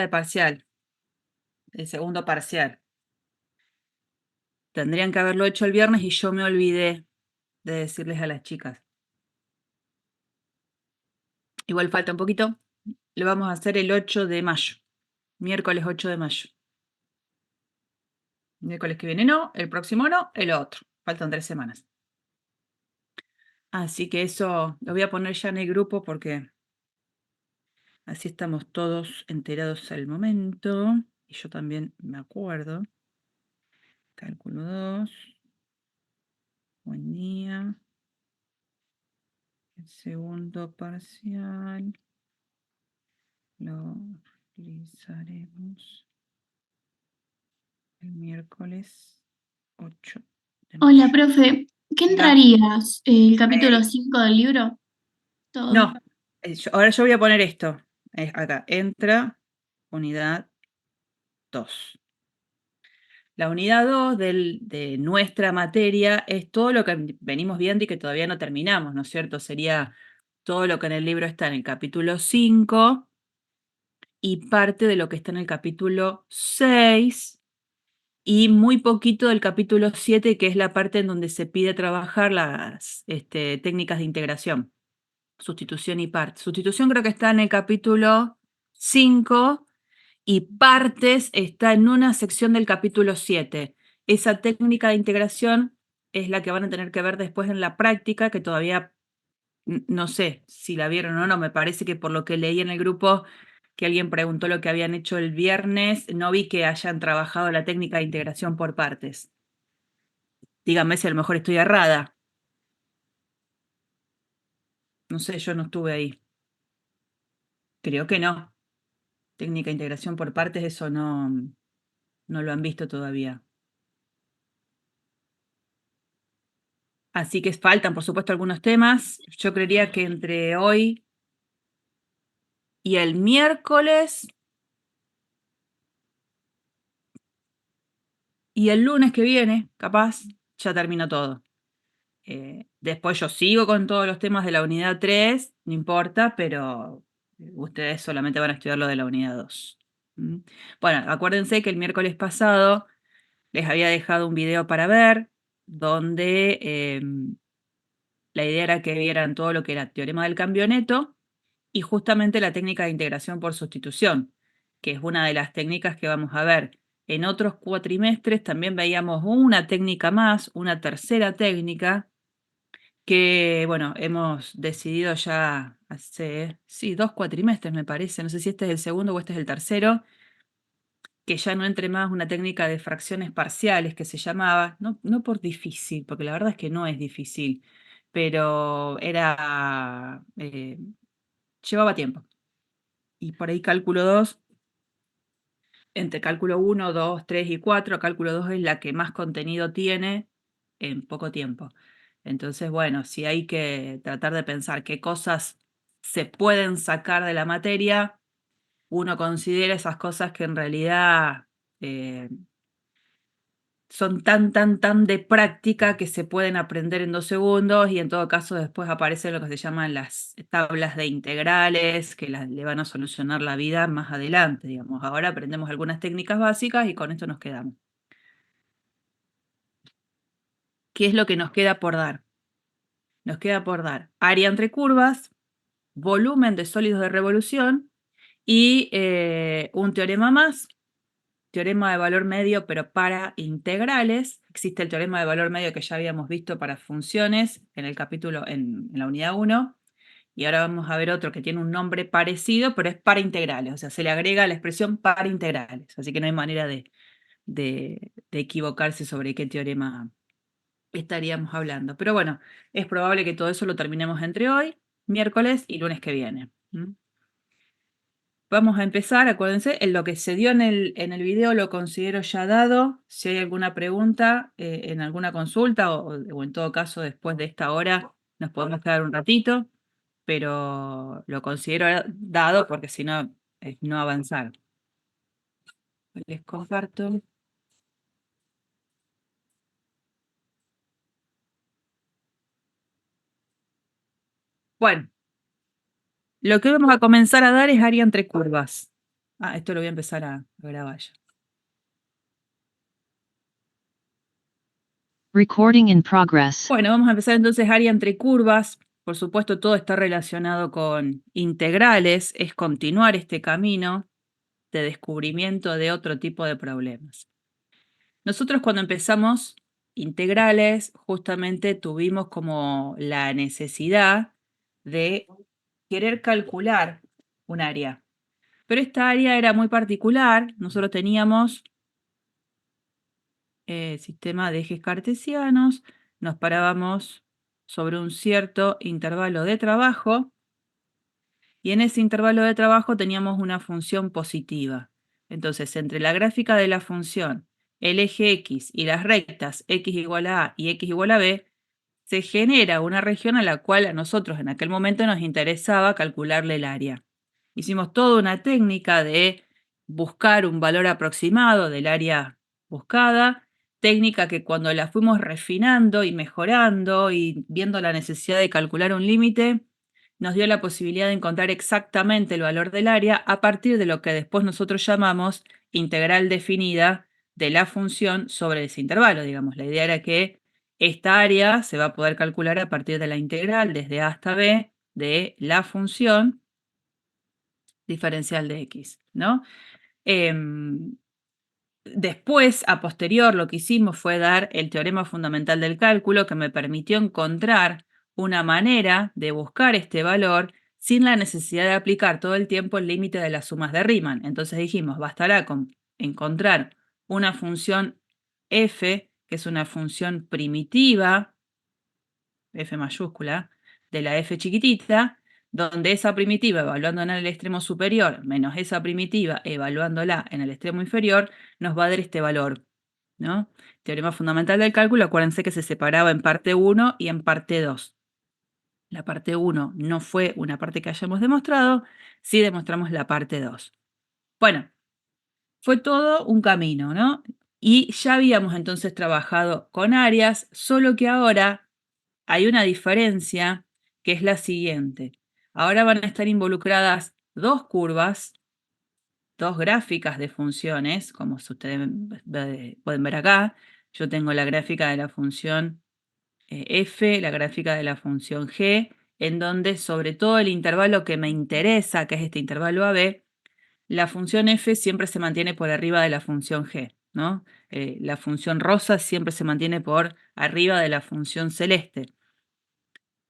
de parcial, el segundo parcial. Tendrían que haberlo hecho el viernes y yo me olvidé de decirles a las chicas. Igual falta un poquito. Lo vamos a hacer el 8 de mayo. Miércoles 8 de mayo. Miércoles que viene no, el próximo no, el otro. Faltan 3 semanas. Así que eso lo voy a poner ya en el grupo porque así estamos todos enterados al momento. Y yo también me acuerdo. Cálculo 2. Buen día. El segundo parcial lo realizaremos el miércoles 8 de Hola, mayo. profe. ¿Qué Diga. entrarías? ¿El capítulo Ey, 5 del libro? no, Todo. ahora yo voy a poner esto. Acá, entra unidad 2. La unidad 2 de nuestra materia es todo lo que venimos viendo y que todavía no terminamos, ¿no es cierto? Sería todo lo que en el libro está en el capítulo 5 y parte de lo que está en el capítulo 6 y muy poquito del capítulo 7, que es la parte en donde se pide trabajar las técnicas de integración, sustitución y parte. Sustitución creo que está en el capítulo 5 y partes está en una sección del capítulo 7. Esa técnica de integración es la que van a tener que ver después en la práctica, que todavía no sé si la vieron o no, me parece que por lo que leí en el grupo que alguien preguntó lo que habían hecho el viernes, no vi que hayan trabajado la técnica de integración por partes. Díganme si a lo mejor estoy errada. No sé, yo no estuve ahí. Creo que no. Técnica de integración por partes, eso no lo han visto todavía. Así que faltan, por supuesto, algunos temas. Yo creería que entre hoy y el miércoles y el lunes que viene, capaz, ya termino todo. Después yo sigo con todos los temas de la unidad 3, no importa, pero ustedes solamente van a estudiar lo de la unidad 2. ¿Mm? Bueno, acuérdense que el miércoles pasado les había dejado un video para ver, donde la idea era que vieran todo lo que era teorema del cambio neto y justamente la técnica de integración por sustitución, que es una de las técnicas que vamos a ver. En otros cuatrimestres también veíamos una técnica más, una tercera técnica, que, bueno, hemos decidido ya hace, sí, 2 cuatrimestres me parece, no sé si este es el segundo o este es el tercero, que ya no entre más una técnica de fracciones parciales que se llamaba, no por difícil, porque la verdad es que no es difícil, pero era, llevaba tiempo. Y por ahí cálculo 2, entre cálculo 1, 2, 3 y 4, cálculo 2 es la que más contenido tiene en poco tiempo. Entonces, bueno, si hay que tratar de pensar qué cosas se pueden sacar de la materia, uno considera esas cosas que en realidad eh, son tan de práctica que se pueden aprender en 2 segundos y en todo caso después aparecen lo que se llaman las tablas de integrales que le van a solucionar la vida más adelante, digamos. Ahora aprendemos algunas técnicas básicas y con esto nos quedamos. ¿Qué es lo que nos queda por dar? Nos queda por dar área entre curvas, volumen de sólidos de revolución y un teorema más, teorema de valor medio, pero para integrales. Existe el teorema de valor medio que ya habíamos visto para funciones en el capítulo, en la unidad 1, y ahora vamos a ver otro que tiene un nombre parecido, pero es para integrales, o sea, se le agrega la expresión para integrales, así que no hay manera de equivocarse sobre qué teorema estaríamos hablando. Pero bueno, es probable que todo eso lo terminemos entre hoy, miércoles y lunes que viene. ¿Mm? Vamos a empezar, acuérdense, en lo que se dio en el video lo considero ya dado. Si hay alguna pregunta en alguna consulta o en todo caso después de esta hora nos podemos quedar un ratito, pero lo considero dado porque si no es no avanzar. Les comparto. Bueno, lo que vamos a comenzar a dar es área entre curvas. Esto lo voy a empezar a grabar ya. Recording in progress. Bueno, vamos a empezar entonces área entre curvas. Por supuesto, todo está relacionado con integrales, es continuar este camino de descubrimiento de otro tipo de problemas. Nosotros cuando empezamos integrales, justamente tuvimos como la necesidad de querer calcular un área. Pero esta área era muy particular. Nosotros teníamos sistema de ejes cartesianos, nos parábamos sobre un cierto intervalo de trabajo y en ese intervalo de trabajo teníamos una función positiva. Entonces, entre la gráfica de la función, el eje X y las rectas X igual a y X igual a B, se genera una región a la cual a nosotros en aquel momento nos interesaba calcularle el área. Hicimos toda una técnica de buscar un valor aproximado del área buscada, técnica que cuando la fuimos refinando y mejorando y viendo la necesidad de calcular un límite, nos dio la posibilidad de encontrar exactamente el valor del área a partir de lo que después nosotros llamamos integral definida de la función sobre ese intervalo. Digamos, la idea era que esta área se va a poder calcular a partir de la integral desde A hasta B de la función diferencial de X, ¿no? Después, a posterior, lo que hicimos fue dar el teorema fundamental del cálculo que me permitió encontrar una manera de buscar este valor sin la necesidad de aplicar todo el tiempo el límite de las sumas de Riemann. Entonces dijimos, bastará con encontrar una función f, que es una función primitiva, f mayúscula, de la f chiquitita, donde esa primitiva evaluándola en el extremo superior menos esa primitiva evaluándola en el extremo inferior, nos va a dar este valor, ¿no? Teorema fundamental del cálculo, acuérdense que se separaba en parte 1 y en parte 2. La parte 1 no fue una parte que hayamos demostrado, sí demostramos la parte 2. Bueno, fue todo un camino, ¿no? Y ya habíamos entonces trabajado con áreas, solo que ahora hay una diferencia que es la siguiente. Ahora van a estar involucradas dos curvas, dos gráficas de funciones, como ustedes pueden ver acá. Yo tengo la gráfica de la función f, la gráfica de la función g, en donde sobre todo el intervalo que me interesa, que es este intervalo AB, la función f siempre se mantiene por arriba de la función g, ¿no? La función rosa siempre se mantiene por arriba de la función celeste.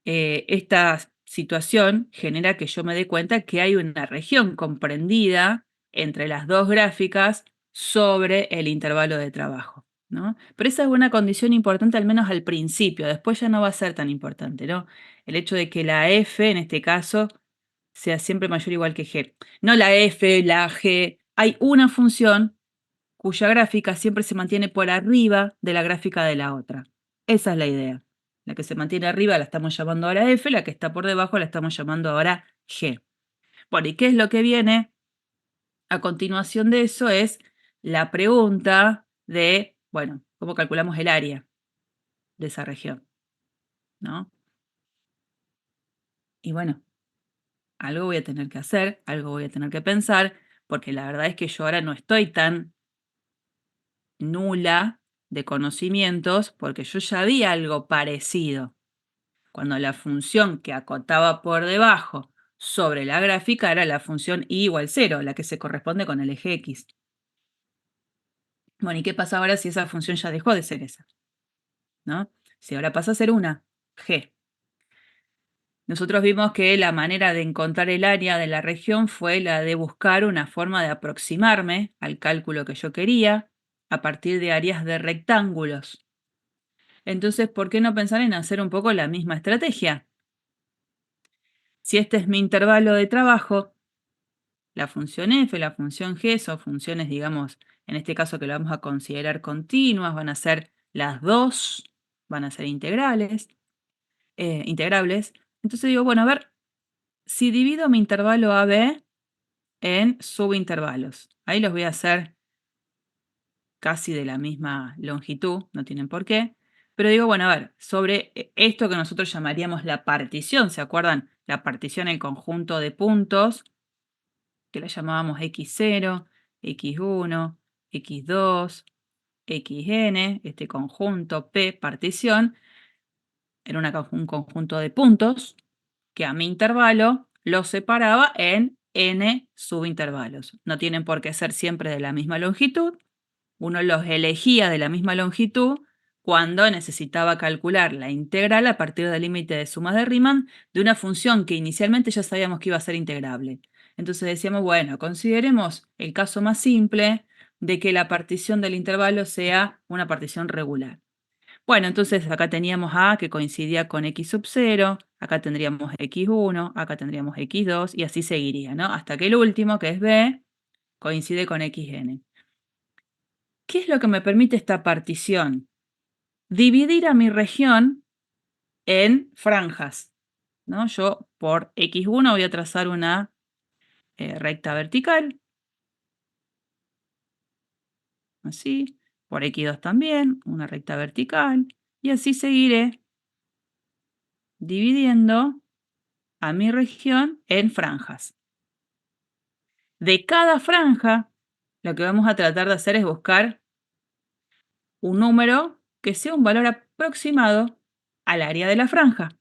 Esta situación genera que yo me dé cuenta que hay una región comprendida entre las dos gráficas sobre el intervalo de trabajo, ¿no? Pero esa es una condición importante al menos al principio, después ya no va a ser tan importante, ¿no? El hecho de que la f, en este caso, sea siempre mayor o igual que g. No la f, la g, hay una función cuya gráfica siempre se mantiene por arriba de la gráfica de la otra. Esa es la idea. La que se mantiene arriba la estamos llamando ahora F, la que está por debajo la estamos llamando ahora G. Bueno, ¿y qué es lo que viene a continuación de eso? Es la pregunta de, bueno, ¿cómo calculamos el área de esa región? ¿No? Y bueno, algo voy a tener que hacer, algo voy a tener que pensar, porque la verdad es que yo ahora no estoy tan nula de conocimientos, porque yo ya vi algo parecido. Cuando la función que acotaba por debajo sobre la gráfica era la función y igual 0, la que se corresponde con el eje X. Bueno, ¿y qué pasa ahora si esa función ya dejó de ser esa? ¿No? Si ahora pasa a ser una G. Nosotros vimos que la manera de encontrar el área de la región fue la de buscar una forma de aproximarme al cálculo que yo quería a partir de áreas de rectángulos. Entonces, ¿por qué no pensar en hacer un poco la misma estrategia? Si este es mi intervalo de trabajo, la función f, la función g son funciones, digamos, en este caso que lo vamos a considerar continuas, van a ser las dos, van a ser integrales, integrables. Entonces digo, bueno, a ver, si divido mi intervalo AB en subintervalos, ahí los voy a hacer casi de la misma longitud, no tienen por qué, pero digo, bueno, a ver, sobre esto que nosotros llamaríamos la partición, ¿se acuerdan? La partición, el conjunto de puntos que la llamábamos x0, x1, x2, xn, este conjunto P, partición, era un conjunto de puntos que a mi intervalo lo separaba en n subintervalos. No tienen por qué ser siempre de la misma longitud. Uno los elegía de la misma longitud cuando necesitaba calcular la integral a partir del límite de sumas de Riemann de una función que inicialmente ya sabíamos que iba a ser integrable. Entonces decíamos, bueno, consideremos el caso más simple de que la partición del intervalo sea una partición regular. Bueno, entonces acá teníamos A que coincidía con X sub 0, acá tendríamos X1, acá tendríamos X2 y así seguiría, ¿no? Hasta que el último, que es B, coincide con Xn. ¿Qué es lo que me permite esta partición? Dividir a mi región en franjas, ¿no? Yo por X1 voy a trazar una recta vertical, así, por X2 también, una recta vertical, y así seguiré dividiendo a mi región en franjas. De cada franja, lo que vamos a tratar de hacer es buscar un número que sea un valor aproximado al área de la franja.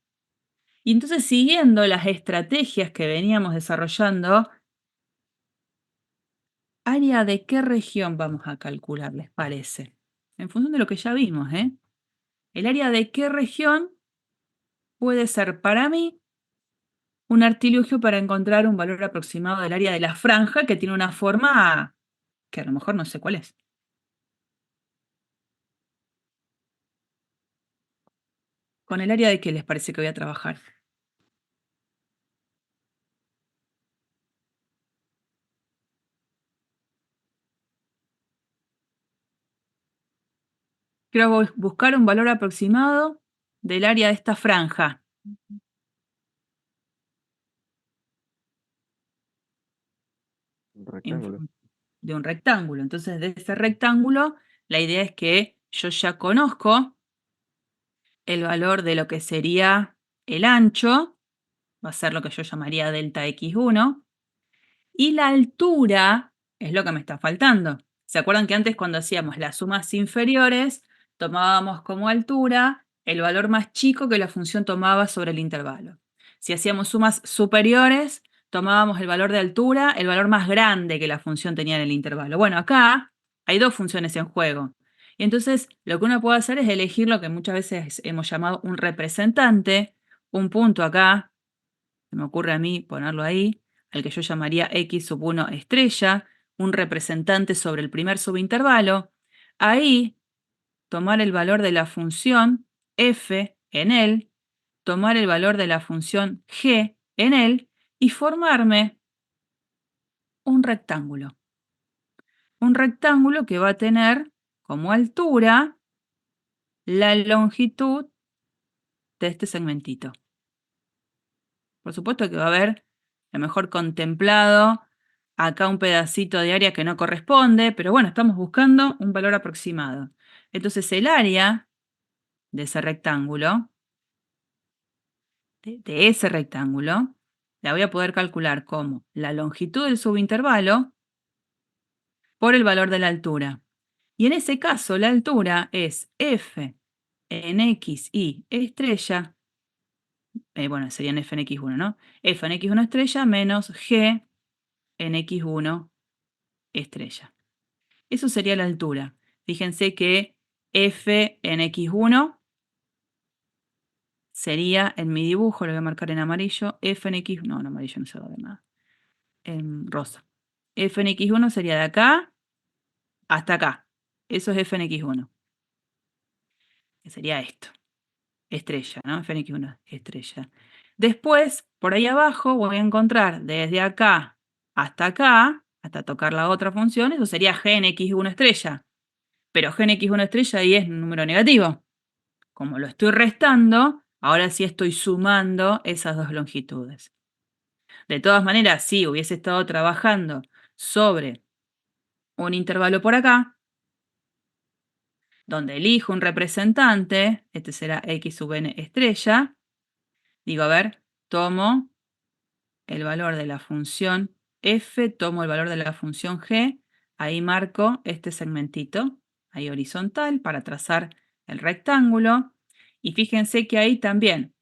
Y entonces, siguiendo las estrategias que veníamos desarrollando, ¿área de qué región vamos a calcular, les parece? En función de lo que ya vimos, ¿eh? El área de qué región puede ser para mí un artilugio para encontrar un valor aproximado del área de la franja que tiene una forma que a lo mejor no sé cuál es. ¿Con el área de qué les parece que voy a trabajar? Quiero buscar un valor aproximado del área de esta franja. Un rectángulo. De un rectángulo. Entonces, de ese rectángulo, la idea es que yo ya conozco el valor de lo que sería el ancho, va a ser lo que yo llamaría delta x1, y la altura es lo que me está faltando. ¿Se acuerdan que antes cuando hacíamos las sumas inferiores, tomábamos como altura el valor más chico que la función tomaba sobre el intervalo? Si hacíamos sumas superiores, tomábamos el valor de altura, el valor más grande que la función tenía en el intervalo. Bueno, acá hay dos funciones en juego. Y entonces lo que uno puede hacer es elegir lo que muchas veces hemos llamado un representante, un punto acá, se me ocurre a mí ponerlo ahí, al que yo llamaría x sub 1 estrella, un representante sobre el primer subintervalo. Ahí, tomar el valor de la función f en él, tomar el valor de la función g en él y formarme un rectángulo. Un rectángulo que va a tener como altura la longitud de este segmentito. Por supuesto que va a haber, a lo mejor contemplado, acá un pedacito de área que no corresponde, pero bueno, estamos buscando un valor aproximado. Entonces el área de ese rectángulo, de ese rectángulo, la voy a poder calcular como la longitud del subintervalo por el valor de la altura. Y en ese caso la altura es f en x y estrella, bueno, serían f en x1, ¿no? F en x1 estrella menos g en x1 estrella. Eso sería la altura. Fíjense que f en x1 sería, en mi dibujo, lo voy a marcar en amarillo, f en x, no, en amarillo no se va a ver nada, en rosa. F en x1 sería de acá hasta acá. Eso es f en x1. Que sería esto. Estrella, ¿no? F en x1, estrella. Después, por ahí abajo, voy a encontrar desde acá, hasta tocar la otra función, eso sería g en x1 estrella. Pero g en x1 estrella ahí es un número negativo. Como lo estoy restando, ahora sí estoy sumando esas dos longitudes. De todas maneras, si hubiese estado trabajando sobre un intervalo por acá, donde elijo un representante, este será x sub n estrella, digo, a ver, tomo el valor de la función f, tomo el valor de la función g, ahí marco este segmentito, ahí horizontal, para trazar el rectángulo. Y fíjense que ahí también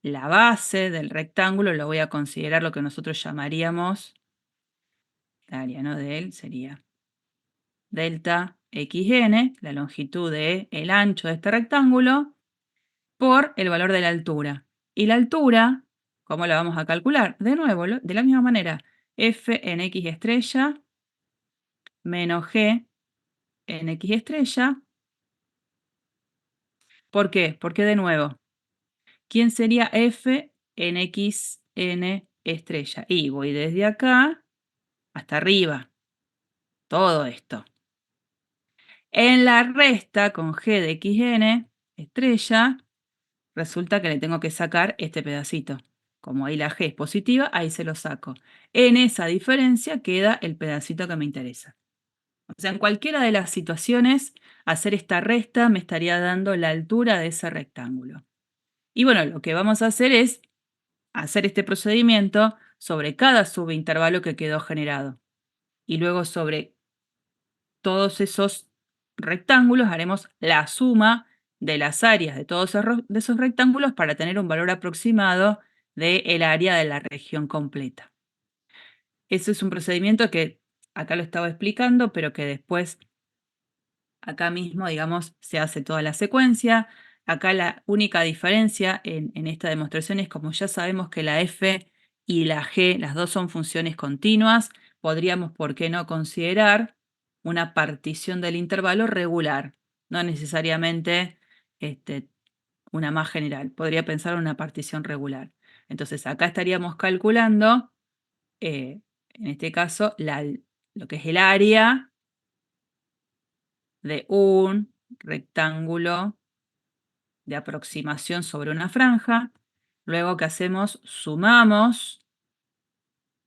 la base del rectángulo lo voy a considerar lo que nosotros llamaríamos, el área, ¿no?, de él sería delta xn, la longitud del ancho de este rectángulo, por el valor de la altura. Y la altura, ¿cómo la vamos a calcular? De nuevo, de la misma manera, f en x estrella menos g en x estrella. ¿Por qué? Porque de nuevo, ¿quién sería f en x n estrella? Y voy desde acá hasta arriba, todo esto. En la resta con g de xn estrella, resulta que le tengo que sacar este pedacito. Como ahí la g es positiva, ahí se lo saco. En esa diferencia queda el pedacito que me interesa. O sea, en cualquiera de las situaciones, hacer esta resta me estaría dando la altura de ese rectángulo. Y bueno, lo que vamos a hacer es hacer este procedimiento sobre cada subintervalo que quedó generado. Y luego sobre todos esos rectángulos haremos la suma de las áreas de todos esos rectángulos para tener un valor aproximado del área de la región completa. Ese es un procedimiento que acá lo estaba explicando, pero que después acá mismo, digamos, se hace toda la secuencia. Acá la única diferencia en esta demostración es, como ya sabemos que la f y la g, las dos son funciones continuas, podríamos, ¿por qué no?, considerar una partición del intervalo regular, no necesariamente una más general. Podría pensar en una partición regular. Entonces acá estaríamos calculando, en este caso, lo que es el área de un rectángulo de aproximación sobre una franja. Luego, ¿qué hacemos? Sumamos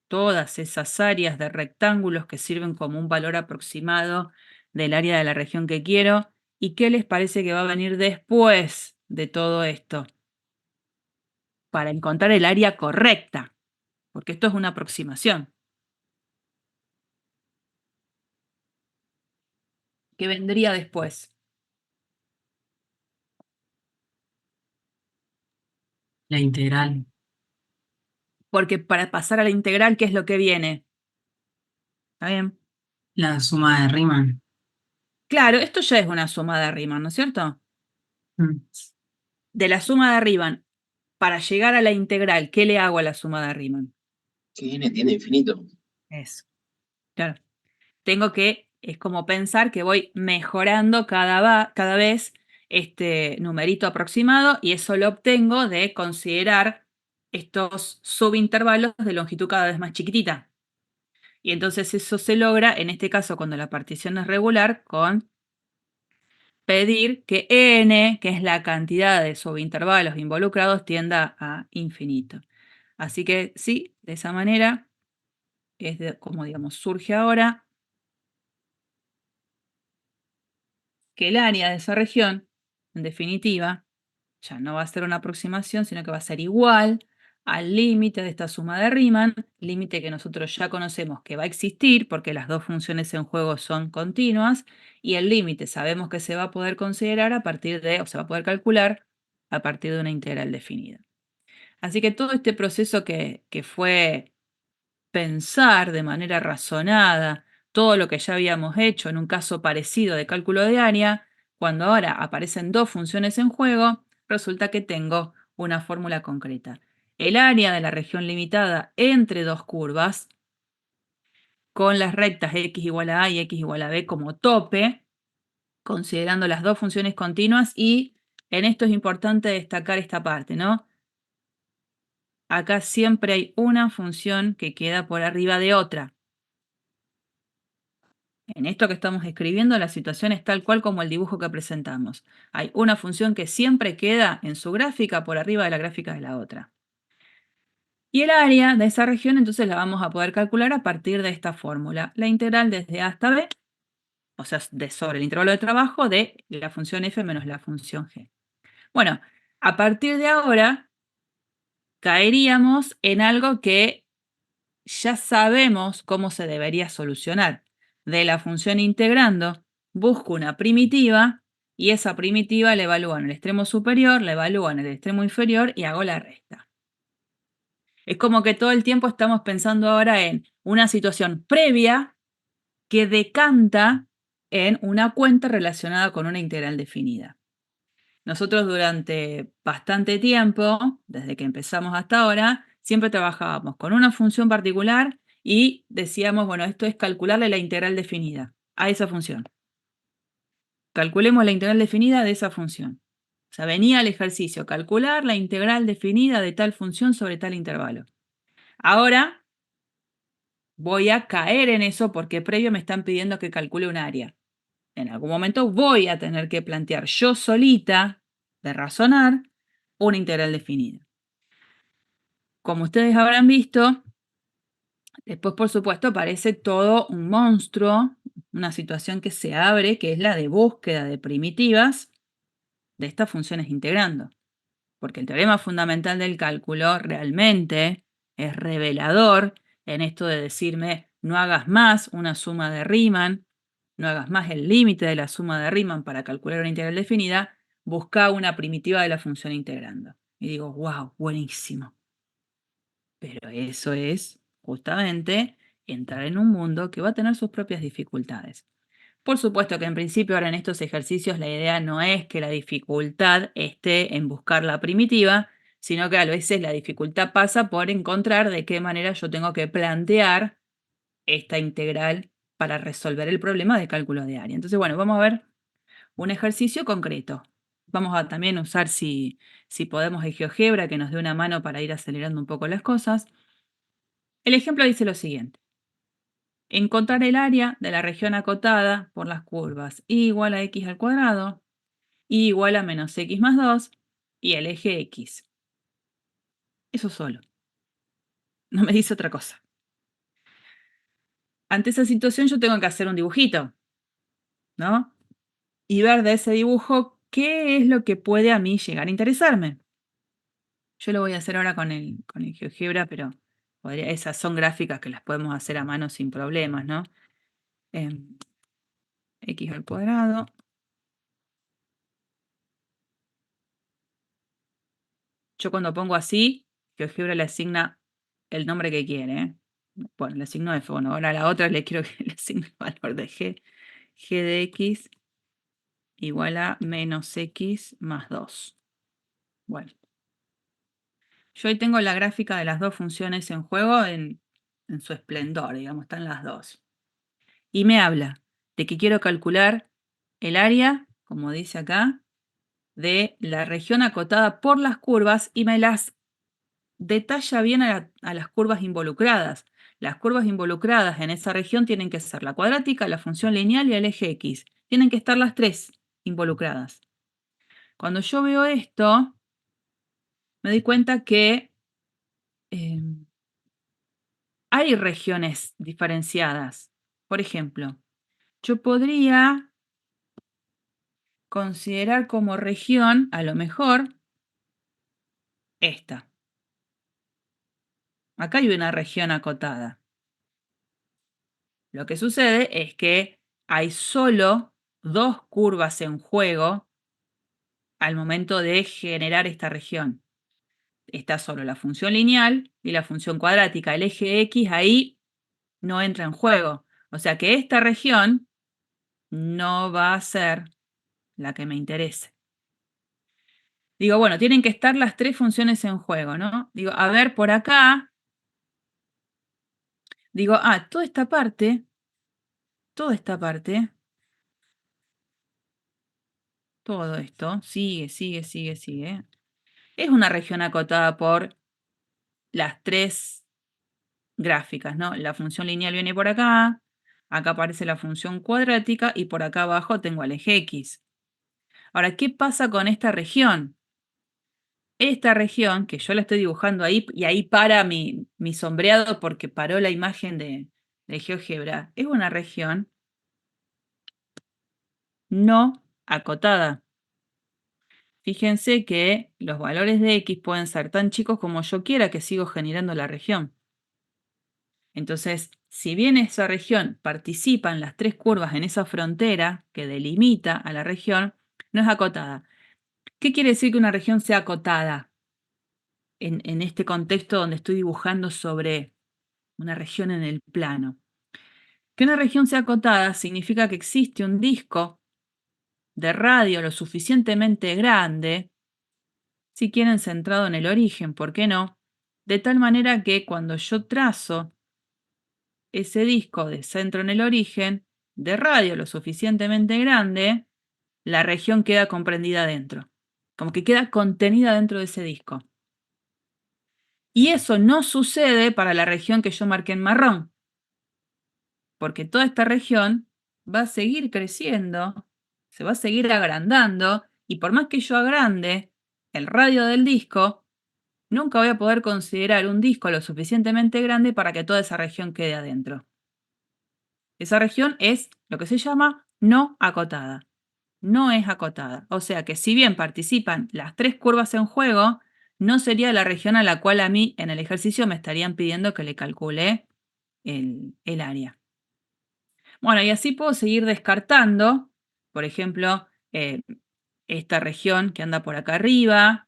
todas esas áreas de rectángulos que sirven como un valor aproximado del área de la región que quiero. ¿Y qué les parece que va a venir después de todo esto? Para encontrar el área correcta, porque esto es una aproximación. ¿Qué vendría después? La integral. Porque para pasar a la integral, ¿qué es lo que viene? ¿Está bien? La suma de Riemann. Claro, esto ya es una suma de Riemann, ¿no es cierto? Mm. De la suma de Riemann, para llegar a la integral, ¿qué le hago a la suma de Riemann? Que n tiende a infinito. Eso. Claro. Es como pensar que voy mejorando cada vez este numerito aproximado, y eso lo obtengo de considerar estos subintervalos de longitud cada vez más chiquitita. Y entonces eso se logra, en este caso, cuando la partición es regular, con pedir que n, que es la cantidad de subintervalos involucrados, tienda a infinito. Así que sí, de esa manera es como, digamos, surge ahora que el área de esa región, en definitiva, ya no va a ser una aproximación, sino que va a ser igual al límite de esta suma de Riemann, límite que nosotros ya conocemos que va a existir porque las dos funciones en juego son continuas, y el límite sabemos que se va a poder considerar a partir de, o se va a poder calcular a partir de una integral definida. Así que todo este proceso que fue pensar de manera razonada todo lo que ya habíamos hecho en un caso parecido de cálculo de área, cuando ahora aparecen dos funciones en juego, resulta que tengo una fórmula concreta. El área de la región limitada entre dos curvas, con las rectas x igual a y x igual a b como tope, considerando las dos funciones continuas, y en esto es importante destacar esta parte, ¿no? Acá siempre hay una función que queda por arriba de otra. En esto que estamos escribiendo, la situación es tal cual como el dibujo que presentamos. Hay una función que siempre queda en su gráfica por arriba de la gráfica de la otra. Y el área de esa región entonces la vamos a poder calcular a partir de esta fórmula. La integral desde a hasta b, o sea, sobre el intervalo de trabajo de la función f menos la función g. Bueno, a partir de ahora caeríamos en algo que ya sabemos cómo se debería solucionar. De la función integrando, busco una primitiva y esa primitiva la evalúo en el extremo superior, la evalúo en el extremo inferior y hago la resta. Es como que todo el tiempo estamos pensando ahora en una situación previa que decanta en una cuenta relacionada con una integral definida. Nosotros durante bastante tiempo, desde que empezamos hasta ahora, siempre trabajábamos con una función particular y decíamos, bueno, esto es calcularle la integral definida a esa función. Calculemos la integral definida de esa función. O sea, venía el ejercicio, calcular la integral definida de tal función sobre tal intervalo. Ahora voy a caer en eso porque previo me están pidiendo que calcule un área. En algún momento voy a tener que plantear yo solita, de razonar, una integral definida. Como ustedes habrán visto, después por supuesto aparece todo un monstruo, una situación que se abre, que es la de búsqueda de primitivas de estas funciones integrando. Porque el teorema fundamental del cálculo realmente es revelador en esto de decirme no hagas más una suma de Riemann, no hagas más el límite de la suma de Riemann para calcular una integral definida, busca una primitiva de la función integrando. Y digo, wow, buenísimo. Pero eso es justamente entrar en un mundo que va a tener sus propias dificultades. Por supuesto que en principio ahora en estos ejercicios la idea no es que la dificultad esté en buscar la primitiva, sino que a veces la dificultad pasa por encontrar de qué manera yo tengo que plantear esta integral para resolver el problema de cálculo de área. Entonces, bueno, vamos a ver un ejercicio concreto. Vamos a también usar si podemos el GeoGebra que nos dé una mano para ir acelerando un poco las cosas. El ejemplo dice lo siguiente. Encontrar el área de la región acotada por las curvas y igual a x al cuadrado, y igual a menos x más 2 y el eje x. Eso solo. No me dice otra cosa. Ante esa situación yo tengo que hacer un dibujito, ¿no? Y ver de ese dibujo qué es lo que puede a mí llegar a interesarme. Yo lo voy a hacer ahora con el GeoGebra, pero esas son gráficas que las podemos hacer a mano sin problemas, ¿no? X al cuadrado. Yo cuando pongo así, GeoGebra le asigna el nombre que quiere, ¿eh? Bueno, le asigno F. Bueno, ahora a la otra le quiero que le asigne el valor de G. G de X igual a menos X más 2. Bueno. Yo hoy tengo la gráfica de las dos funciones en juego en su esplendor, digamos, están las dos. Y me habla de que quiero calcular el área, como dice acá, de la región acotada por las curvas y me las detalla bien a las curvas involucradas. Las curvas involucradas en esa región tienen que ser la cuadrática, la función lineal y el eje X. Tienen que estar las tres involucradas. Cuando yo veo esto, me doy cuenta que hay regiones diferenciadas. Por ejemplo, yo podría considerar como región, a lo mejor, esta. Acá hay una región acotada. Lo que sucede es que hay solo dos curvas en juego al momento de generar esta región. Está solo la función lineal y la función cuadrática. El eje X ahí no entra en juego. O sea que esta región no va a ser la que me interese. Digo, bueno, tienen que estar las tres funciones en juego, ¿no? Digo, a ver, por acá. Digo, toda esta parte, todo esto, sigue. Es una región acotada por las tres gráficas, ¿no? La función lineal viene por acá aparece la función cuadrática y por acá abajo tengo el eje X. Ahora, ¿qué pasa con esta región? Esta región, que yo la estoy dibujando ahí, y ahí para mi sombreado porque paró la imagen de GeoGebra, es una región no acotada. Fíjense que los valores de X pueden ser tan chicos como yo quiera que sigo generando la región. Entonces, si bien esa región participa en las 3 curvas en esa frontera que delimita a la región, no es acotada. ¿Qué quiere decir que una región sea acotada? En este contexto donde estoy dibujando sobre una región en el plano. Que una región sea acotada significa que existe un disco de radio lo suficientemente grande, si quieren centrado en el origen, ¿por qué no? De tal manera que cuando yo trazo ese disco de centro en el origen, de radio lo suficientemente grande, la región queda comprendida dentro, como que queda contenida dentro de ese disco. Y eso no sucede para la región que yo marqué en marrón, porque toda esta región va a seguir creciendo, se va a seguir agrandando, y por más que yo agrande el radio del disco, nunca voy a poder considerar un disco lo suficientemente grande para que toda esa región quede adentro. Esa región es lo que se llama no acotada. No es acotada. O sea que si bien participan las 3 curvas en juego, no sería la región a la cual a mí en el ejercicio me estarían pidiendo que le calcule el área. Bueno, y así puedo seguir descartando, por ejemplo, esta región que anda por acá arriba.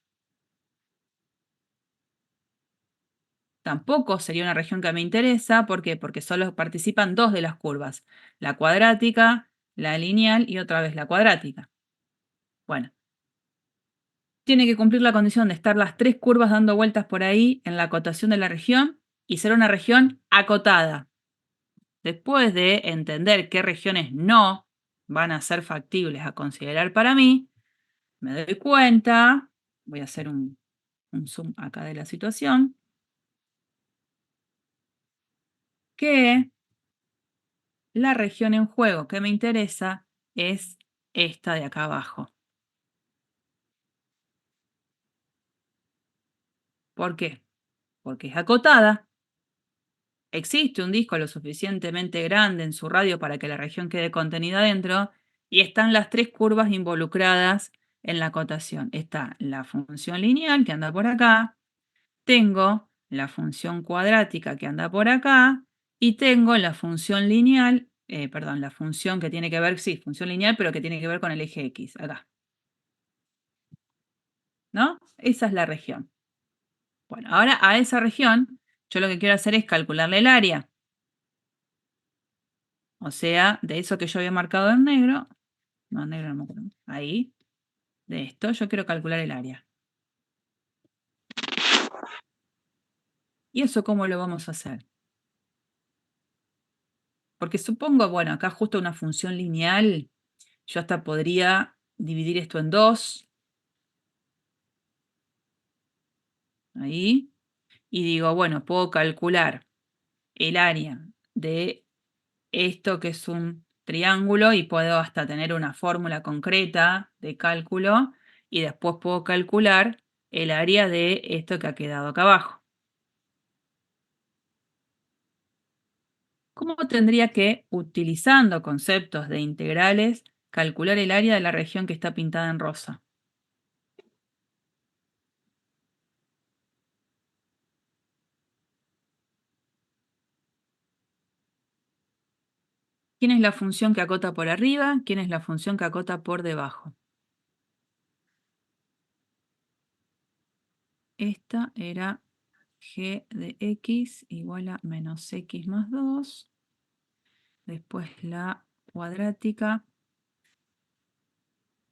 Tampoco sería una región que me interesa. ¿Por qué? Porque solo participan 2 de las curvas, la cuadrática, la lineal y otra vez la cuadrática. Bueno, tiene que cumplir la condición de estar las 3 curvas dando vueltas por ahí en la acotación de la región y ser una región acotada. Después de entender qué regiones no van a ser factibles a considerar para mí, me doy cuenta, voy a hacer un zoom acá de la situación, que la región en juego que me interesa es esta de acá abajo. ¿Por qué? Porque es acotada. Existe un disco lo suficientemente grande en su radio para que la región quede contenida dentro y están las 3 curvas involucradas en la acotación. Está la función lineal que anda por acá, tengo la función cuadrática que anda por acá y tengo la función lineal, perdón, la función que tiene que ver, sí, función lineal, pero que tiene que ver con el eje X, acá. ¿No? Esa es la región. Bueno, ahora a esa región yo lo que quiero hacer es calcularle el área. O sea, de eso que yo había marcado en negro, no, negro no me acuerdo, ahí, de esto yo quiero calcular el área. ¿Y eso cómo lo vamos a hacer? Porque supongo, bueno, acá justo una función lineal, yo hasta podría dividir esto en 2, ahí, y digo, bueno, puedo calcular el área de esto que es un triángulo y puedo hasta tener una fórmula concreta de cálculo y después puedo calcular el área de esto que ha quedado acá abajo. ¿Cómo tendría que, utilizando conceptos de integrales, calcular el área de la región que está pintada en rosa? ¿Quién es la función que acota por arriba? ¿Quién es la función que acota por debajo? Esta era g de x igual a menos x más 2. Después la cuadrática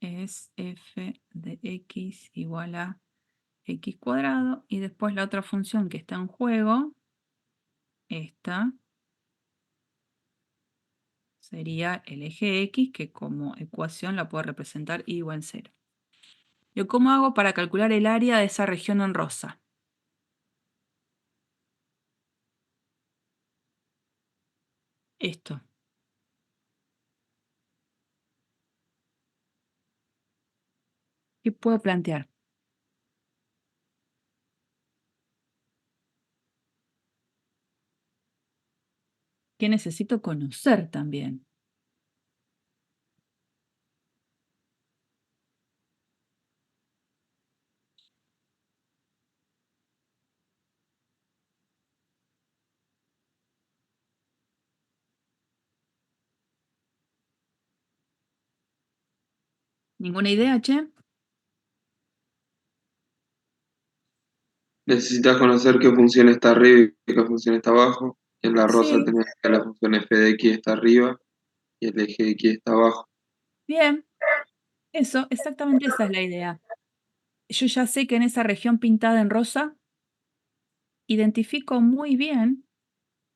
es f de x igual a x cuadrado. Y después la otra función que está en juego, esta, sería el eje X, que como ecuación la puedo representar y igual a 0. ¿Yo cómo hago para calcular el área de esa región en rosa? Esto. ¿Qué puedo plantear? ¿Qué necesito conocer también? ¿Ninguna idea, che? Necesitas conocer qué función está arriba y qué función está abajo. En la rosa Sí, tenés que la función f de x está arriba y el eje de x está abajo. bien. Eso, exactamente esa es la idea. Yo ya sé que en esa región pintada en rosa identifico muy bien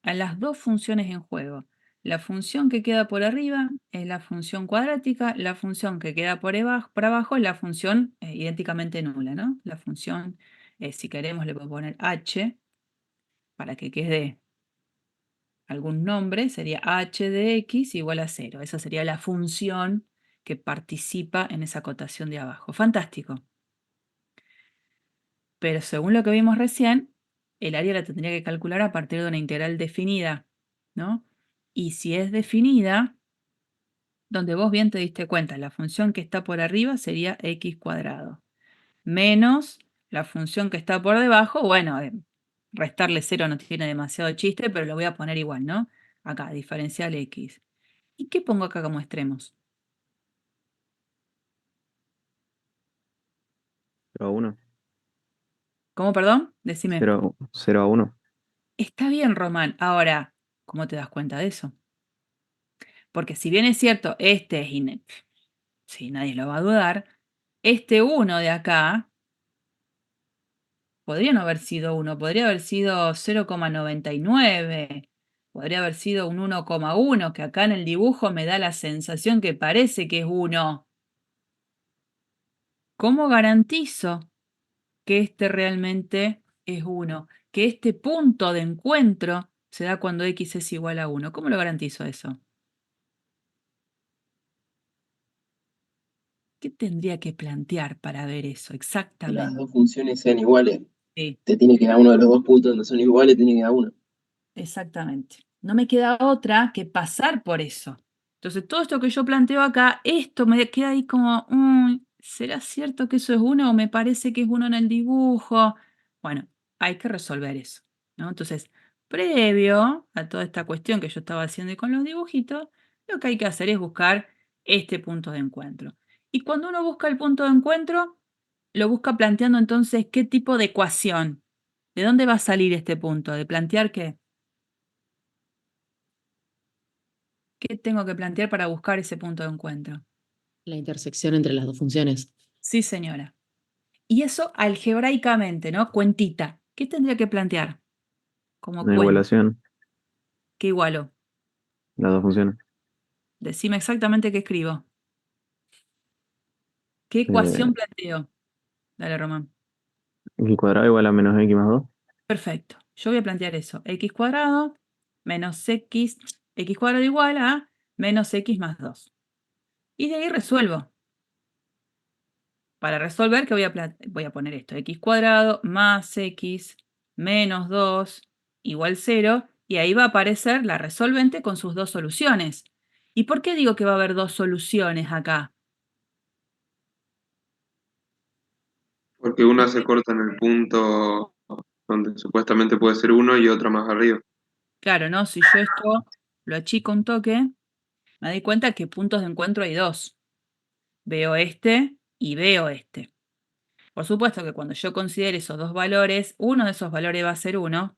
a las dos funciones en juego. La función que queda por arriba es la función cuadrática, la función que queda por abajo es la función idénticamente nula, ¿no? La función, si queremos, le puedo poner h para que quede algún nombre, sería h de x igual a 0. Esa sería la función que participa en esa acotación de abajo. Fantástico. Pero según lo que vimos recién, el área la tendría que calcular a partir de una integral definida, ¿no? Y si es definida, donde vos bien te diste cuenta, la función que está por arriba sería x cuadrado, menos la función que está por debajo, bueno, restarle 0 no tiene demasiado chiste, pero lo voy a poner igual, ¿no? Acá, diferencial x. ¿Y qué pongo acá como extremos? 0 a 1. ¿Cómo, perdón? Decime. 0 a 1. Está bien, Román. Ahora, ¿cómo te das cuenta de eso? Porque si bien es cierto, este es sí, nadie lo va a dudar, este 1 de acá podría no haber sido 1, podría haber sido 0,99, podría haber sido un 1,1, que acá en el dibujo me da la sensación que parece que es 1. ¿Cómo garantizo que este realmente es 1? Que este punto de encuentro se da cuando x es igual a 1. ¿Cómo lo garantizo eso? ¿Qué tendría que plantear para ver eso Que las exactamente? dos funciones sean iguales. Sí, Te tiene que dar uno de los dos puntos donde son iguales, tiene que dar uno. exactamente. No me queda otra que pasar por eso. Entonces, todo esto que yo planteo acá, esto me queda ahí como, ¿será cierto que eso es 1 o me parece que es 1 en el dibujo? Bueno, hay que resolver eso, ¿no? Entonces, previo a toda esta cuestión que yo estaba haciendo con los dibujitos, lo que hay que hacer es buscar este punto de encuentro. Y cuando uno busca el punto de encuentro, lo busca planteando entonces qué tipo de ecuación. ¿De dónde va a salir este punto? ¿De plantear qué? ¿Qué tengo que plantear para buscar ese punto de encuentro? La intersección entre las dos funciones. Sí, señora. Y eso algebraicamente, ¿no? Cuentita. ¿Qué tendría que plantear? Como Una cuenta. igualación. ¿Qué igualo? Las dos funciones. Decime exactamente qué escribo. ¿Qué Eh, ecuación planteo? Dale, Román. X cuadrado igual a menos x más 2. Perfecto. Yo voy a plantear eso. X cuadrado menos x cuadrado igual a menos x más 2. Y de ahí resuelvo. Para resolver, ¿qué voy a poner esto? X cuadrado más x menos 2 igual 0. Y ahí va a aparecer la resolvente con sus dos soluciones. ¿Y por qué digo que va a haber dos soluciones acá? Porque una se corta en el punto donde supuestamente puede ser 1 y otra más arriba. Claro, ¿no? Si yo esto lo achico un toque, me doy cuenta que puntos de encuentro hay dos. Veo este y veo este. Por supuesto que cuando yo considere esos dos valores, uno de esos valores va a ser 1,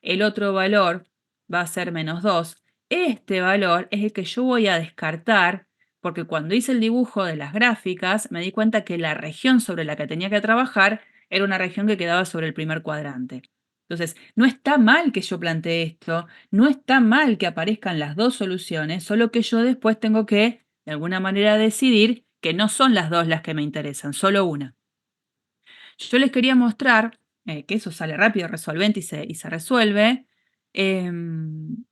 el otro valor va a ser menos 2. Este valor es el que yo voy a descartar, porque cuando hice el dibujo de las gráficas, me di cuenta que la región sobre la que tenía que trabajar era una región que quedaba sobre el primer cuadrante. Entonces, no está mal que yo plantee esto, no está mal que aparezcan las dos soluciones, solo que yo después tengo que, de alguna manera, decidir que no son las dos las que me interesan, solo una. Yo les quería mostrar que eso sale rápido, resolvente y se resuelve. Em,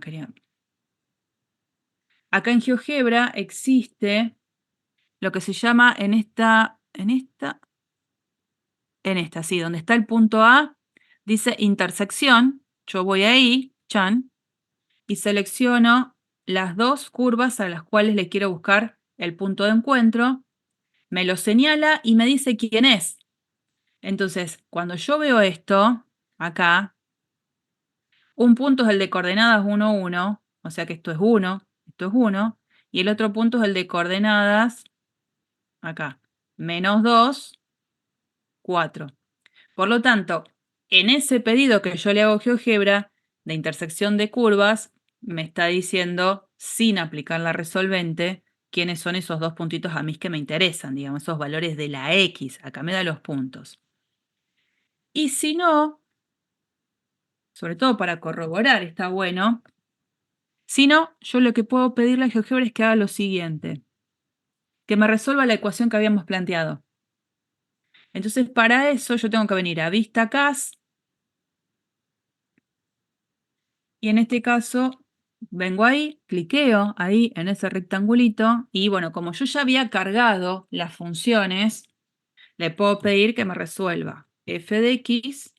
quería. Acá en GeoGebra existe lo que se llama sí, donde está el punto A, dice intersección. Yo voy ahí, chan, y selecciono las dos curvas a las cuales le quiero buscar el punto de encuentro. Me lo señala y me dice quién es. Entonces, cuando yo veo esto, acá, un punto es el de coordenadas 1, 1, o sea que esto es 1, y el otro punto es el de coordenadas, acá, -2, 4. Por lo tanto, en ese pedido que yo le hago a GeoGebra de intersección de curvas, me está diciendo, sin aplicar la resolvente, quiénes son esos dos puntitos a mí que me interesan, digamos, esos valores de la X. Acá me da los puntos. Y si no, sobre todo para corroborar, está bueno. Si no, yo lo que puedo pedirle a GeoGebra es que haga lo siguiente. Que me resuelva la ecuación que habíamos planteado. Entonces, para eso yo tengo que venir a Vista CAS. Y en este caso, vengo ahí, cliqueo ahí en ese rectangulito. Y bueno, como yo ya había cargado las funciones, le puedo pedir que me resuelva f de x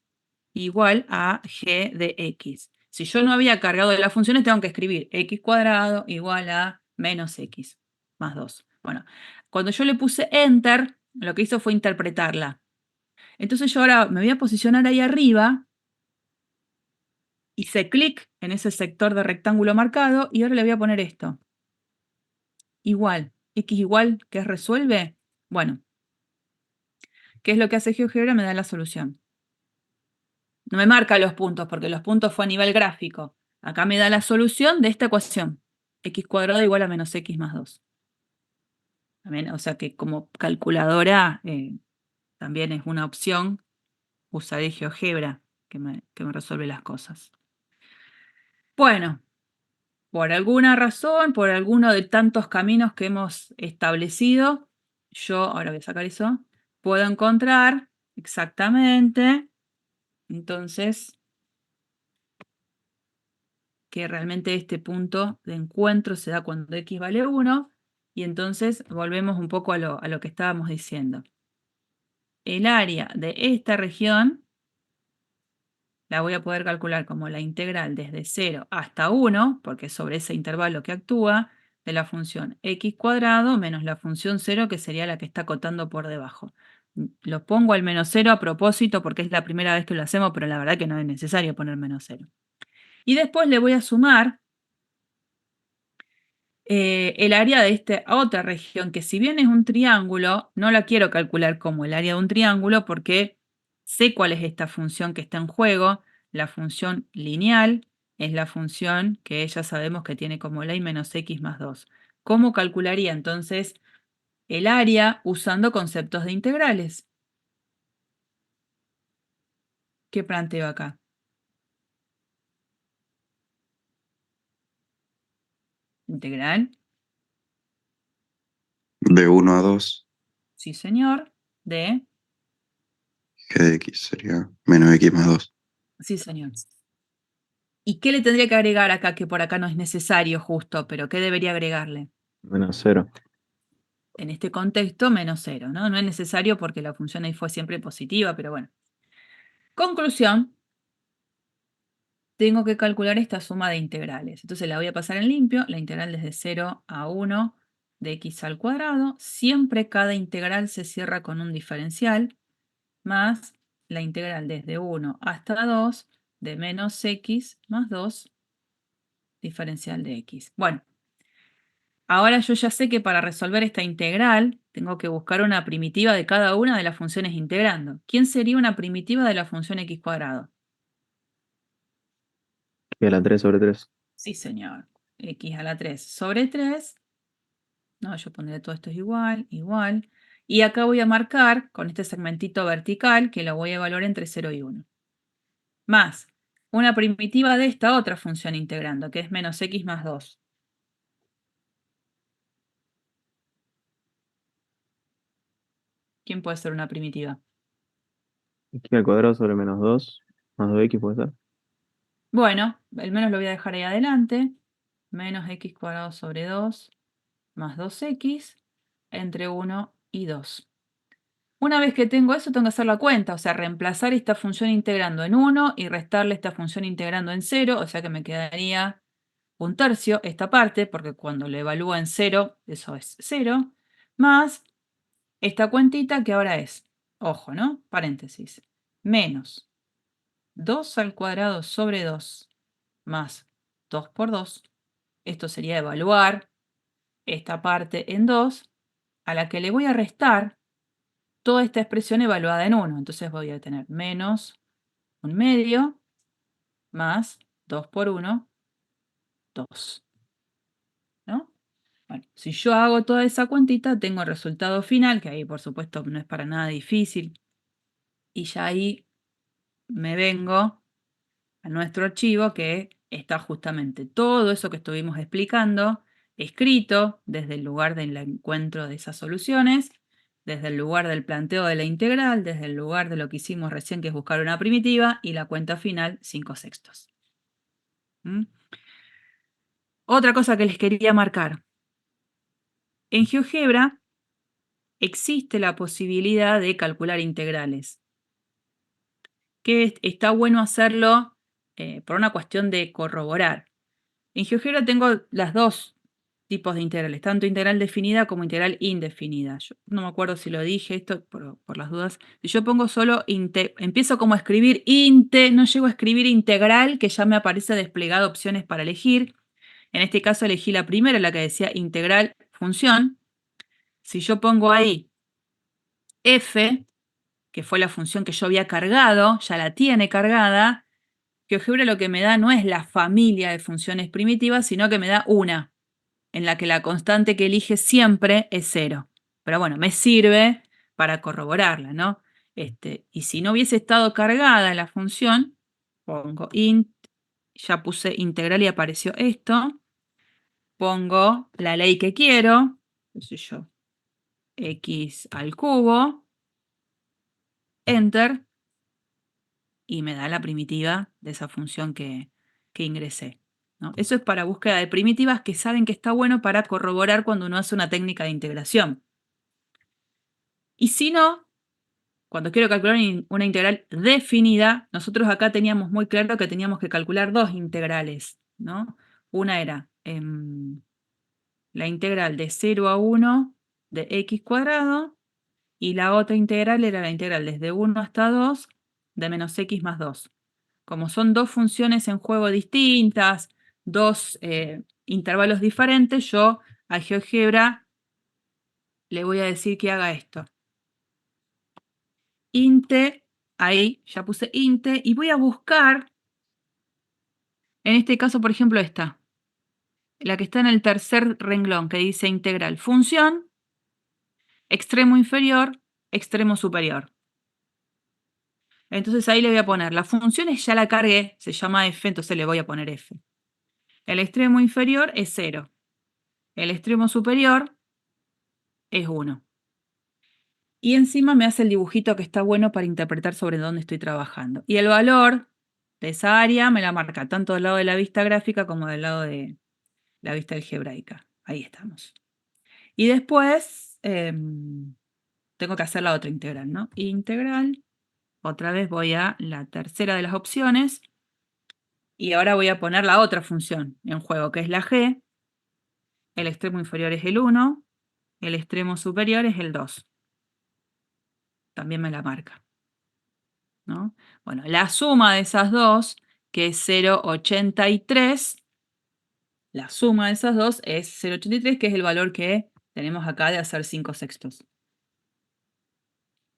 igual a g de x. Si yo no había cargado las funciones, tengo que escribir x cuadrado igual a menos x más 2. Bueno, cuando yo le puse Enter, lo que hizo fue interpretarla. Entonces yo ahora me voy a posicionar ahí arriba, hice clic en ese sector de rectángulo marcado y ahora le voy a poner esto. Igual, x igual, ¿qué resuelve? Bueno, ¿qué es lo que hace GeoGebra? Me da la solución. No me marca los puntos, porque los puntos fue a nivel gráfico. Acá me da la solución de esta ecuación. X cuadrado igual a menos x más 2. También, o sea que como calculadora también es una opción. Usaré GeoGebra, que me resuelve las cosas. Bueno, por alguna razón, por alguno de tantos caminos que hemos establecido, yo, ahora voy a sacar eso, puedo encontrar exactamente, entonces, que realmente este punto de encuentro se da cuando x vale 1, y entonces volvemos un poco a lo que estábamos diciendo. El área de esta región la voy a poder calcular como la integral desde 0 hasta 1, porque es sobre ese intervalo que actúa, de la función x cuadrado menos la función 0, que sería la que está acotando por debajo. Lo pongo al menos 0 a propósito porque es la primera vez que lo hacemos, pero la verdad que no es necesario poner menos 0. Y después le voy a sumar el área de esta otra región, que si bien es un triángulo, no la quiero calcular como el área de un triángulo porque sé cuál es esta función que está en juego. La función lineal es la función que ya sabemos que tiene como ley menos x más 2. ¿Cómo calcularía entonces el área usando conceptos de integrales? ¿Qué planteo acá? Integral, De 1 a 2, sí señor, de, g de x sería menos x más 2. sí señor. ¿Y qué le tendría que agregar acá, que por acá no es necesario justo, pero qué debería agregarle? -0. En este contexto, menos 0, ¿no? No es necesario porque la función ahí fue siempre positiva, pero bueno. Conclusión, tengo que calcular esta suma de integrales. Entonces la voy a pasar en limpio, la integral desde 0 a 1 de x al cuadrado. Siempre cada integral se cierra con un diferencial, más la integral desde 1 hasta 2 de menos x más 2 diferencial de x. Bueno, ahora yo ya sé que para resolver esta integral tengo que buscar una primitiva de cada una de las funciones integrando. ¿Quién sería una primitiva de la función x cuadrado? Y a la 3 sobre 3. Sí, señor. X a la 3 sobre 3. No, yo pondré todo esto es igual, igual. Y acá voy a marcar con este segmentito vertical que lo voy a evaluar entre 0 y 1. Más una primitiva de esta otra función integrando, que es menos x más 2. ¿Quién puede ser una primitiva? X al cuadrado sobre menos 2 más 2x puede ser. Bueno, al menos lo voy a dejar ahí adelante. Menos x cuadrado sobre 2 más 2x entre 1 y 2. Una vez que tengo eso, tengo que hacer la cuenta, o sea, reemplazar esta función integrando en 1 y restarle esta función integrando en 0, o sea que me quedaría 1/3 esta parte, porque cuando lo evalúo en 0, eso es 0, más esta cuentita que ahora es, ojo, ¿no? Paréntesis, menos 2 al cuadrado sobre 2 más 2 por 2. Esto sería evaluar esta parte en 2, a la que le voy a restar toda esta expresión evaluada en 1. Entonces voy a tener menos 1/2 más 2 por 1, 2. ¿No? Bueno, si yo hago toda esa cuentita, tengo el resultado final, que ahí por supuesto no es para nada difícil. Y ya ahí me vengo a nuestro archivo, que está justamente todo eso que estuvimos explicando, escrito desde el lugar del encuentro de esas soluciones, desde el lugar del planteo de la integral, desde el lugar de lo que hicimos recién, que es buscar una primitiva, y la cuenta final 5/6. ¿Mm? Otra cosa que les quería marcar. En GeoGebra existe la posibilidad de calcular integrales, que está bueno hacerlo por una cuestión de corroborar. En GeoGebra tengo las dos tipos de integrales, tanto integral definida como integral indefinida. Yo no me acuerdo si lo dije esto por las dudas. Si yo pongo solo empiezo como a escribir no llego a escribir integral, que ya me aparece desplegado opciones para elegir. En este caso elegí la primera, la que decía integral función. Si yo pongo ahí f, que fue la función que yo había cargado, ya la tiene cargada, GeoGebra lo que me da no es la familia de funciones primitivas, sino que me da una, en la que la constante que elige siempre es 0. Pero bueno, me sirve para corroborarla, ¿no? Y si no hubiese estado cargada la función, pongo int, ya puse integral y apareció esto, pongo la ley que quiero, qué sé yo, x al cubo, enter, y me da la primitiva de esa función que ingresé, ¿no? Eso es para búsqueda de primitivas, que saben que está bueno para corroborar cuando uno hace una técnica de integración. Y si no, cuando quiero calcular una integral definida, nosotros acá teníamos muy claro que teníamos que calcular dos integrales, ¿no? Una era la integral de 0 a 1 de x cuadrado, y la otra integral era la integral desde 1 hasta 2 de menos x más 2. Como son dos funciones en juego distintas, dos intervalos diferentes, yo a GeoGebra le voy a decir que haga esto. Inte, ahí ya puse inte, y voy a buscar, en este caso, por ejemplo, esta, la que está en el tercer renglón, que dice integral función, extremo inferior, extremo superior. Entonces ahí le voy a poner, la función ya la cargué, se llama f, entonces le voy a poner f. El extremo inferior es 0. El extremo superior es 1. Y encima me hace el dibujito que está bueno para interpretar sobre dónde estoy trabajando. Y el valor de esa área me la marca tanto del lado de la vista gráfica como del lado de la vista algebraica. Ahí estamos. Y después tengo que hacer la otra integral, ¿no? Integral. Otra vez voy a la tercera de las opciones. Y ahora voy a poner la otra función en juego, que es la g. El extremo inferior es el 1. El extremo superior es el 2. También me la marca, ¿no? Bueno, la suma de esas dos, que es 0,83, la suma de esas dos es 0,83, que es el valor que tenemos acá de hacer 5/6.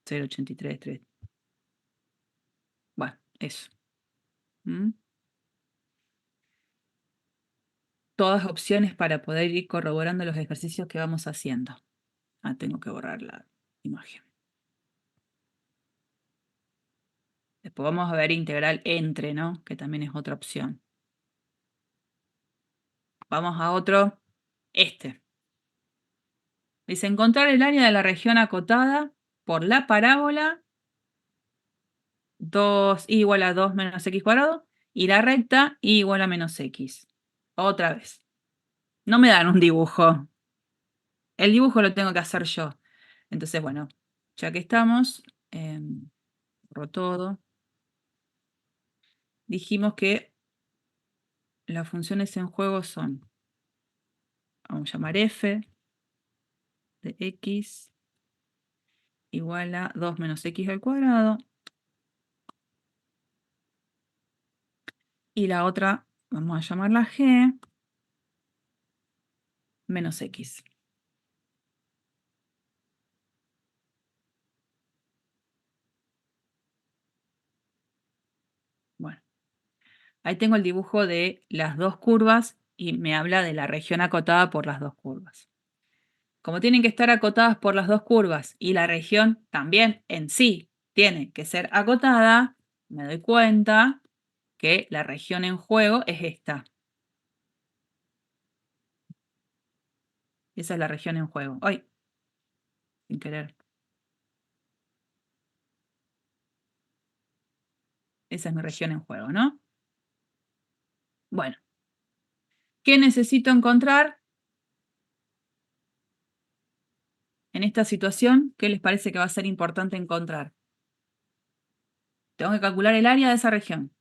0,83. Bueno, eso. ¿Mm? Todas opciones para poder ir corroborando los ejercicios que vamos haciendo. Ah, tengo que borrar la imagen. Después vamos a ver integral entre, ¿no? Que también es otra opción. Vamos a otro, Dice encontrar el área de la región acotada por la parábola 2 igual a 2 menos x cuadrado y la recta y igual a menos x. Otra vez. No me dan un dibujo. El dibujo lo tengo que hacer yo. Entonces, bueno, ya que estamos, borro todo. Dijimos que las funciones en juego son, vamos a llamar f de x igual a 2 menos x al cuadrado. Y la otra, vamos a llamarla g, menos x. Bueno, ahí tengo el dibujo de las dos curvas y me habla de la región acotada por las dos curvas. Como tienen que estar acotadas por las dos curvas y la región también en sí tiene que ser acotada, me doy cuenta que la región en juego es esta. Esa es la región en juego. ¡Ay! Sin querer. Esa es mi región en juego, ¿no? Bueno. ¿Qué necesito encontrar en esta situación? ¿Qué les parece que va a ser importante encontrar? Tengo que calcular el área de esa región.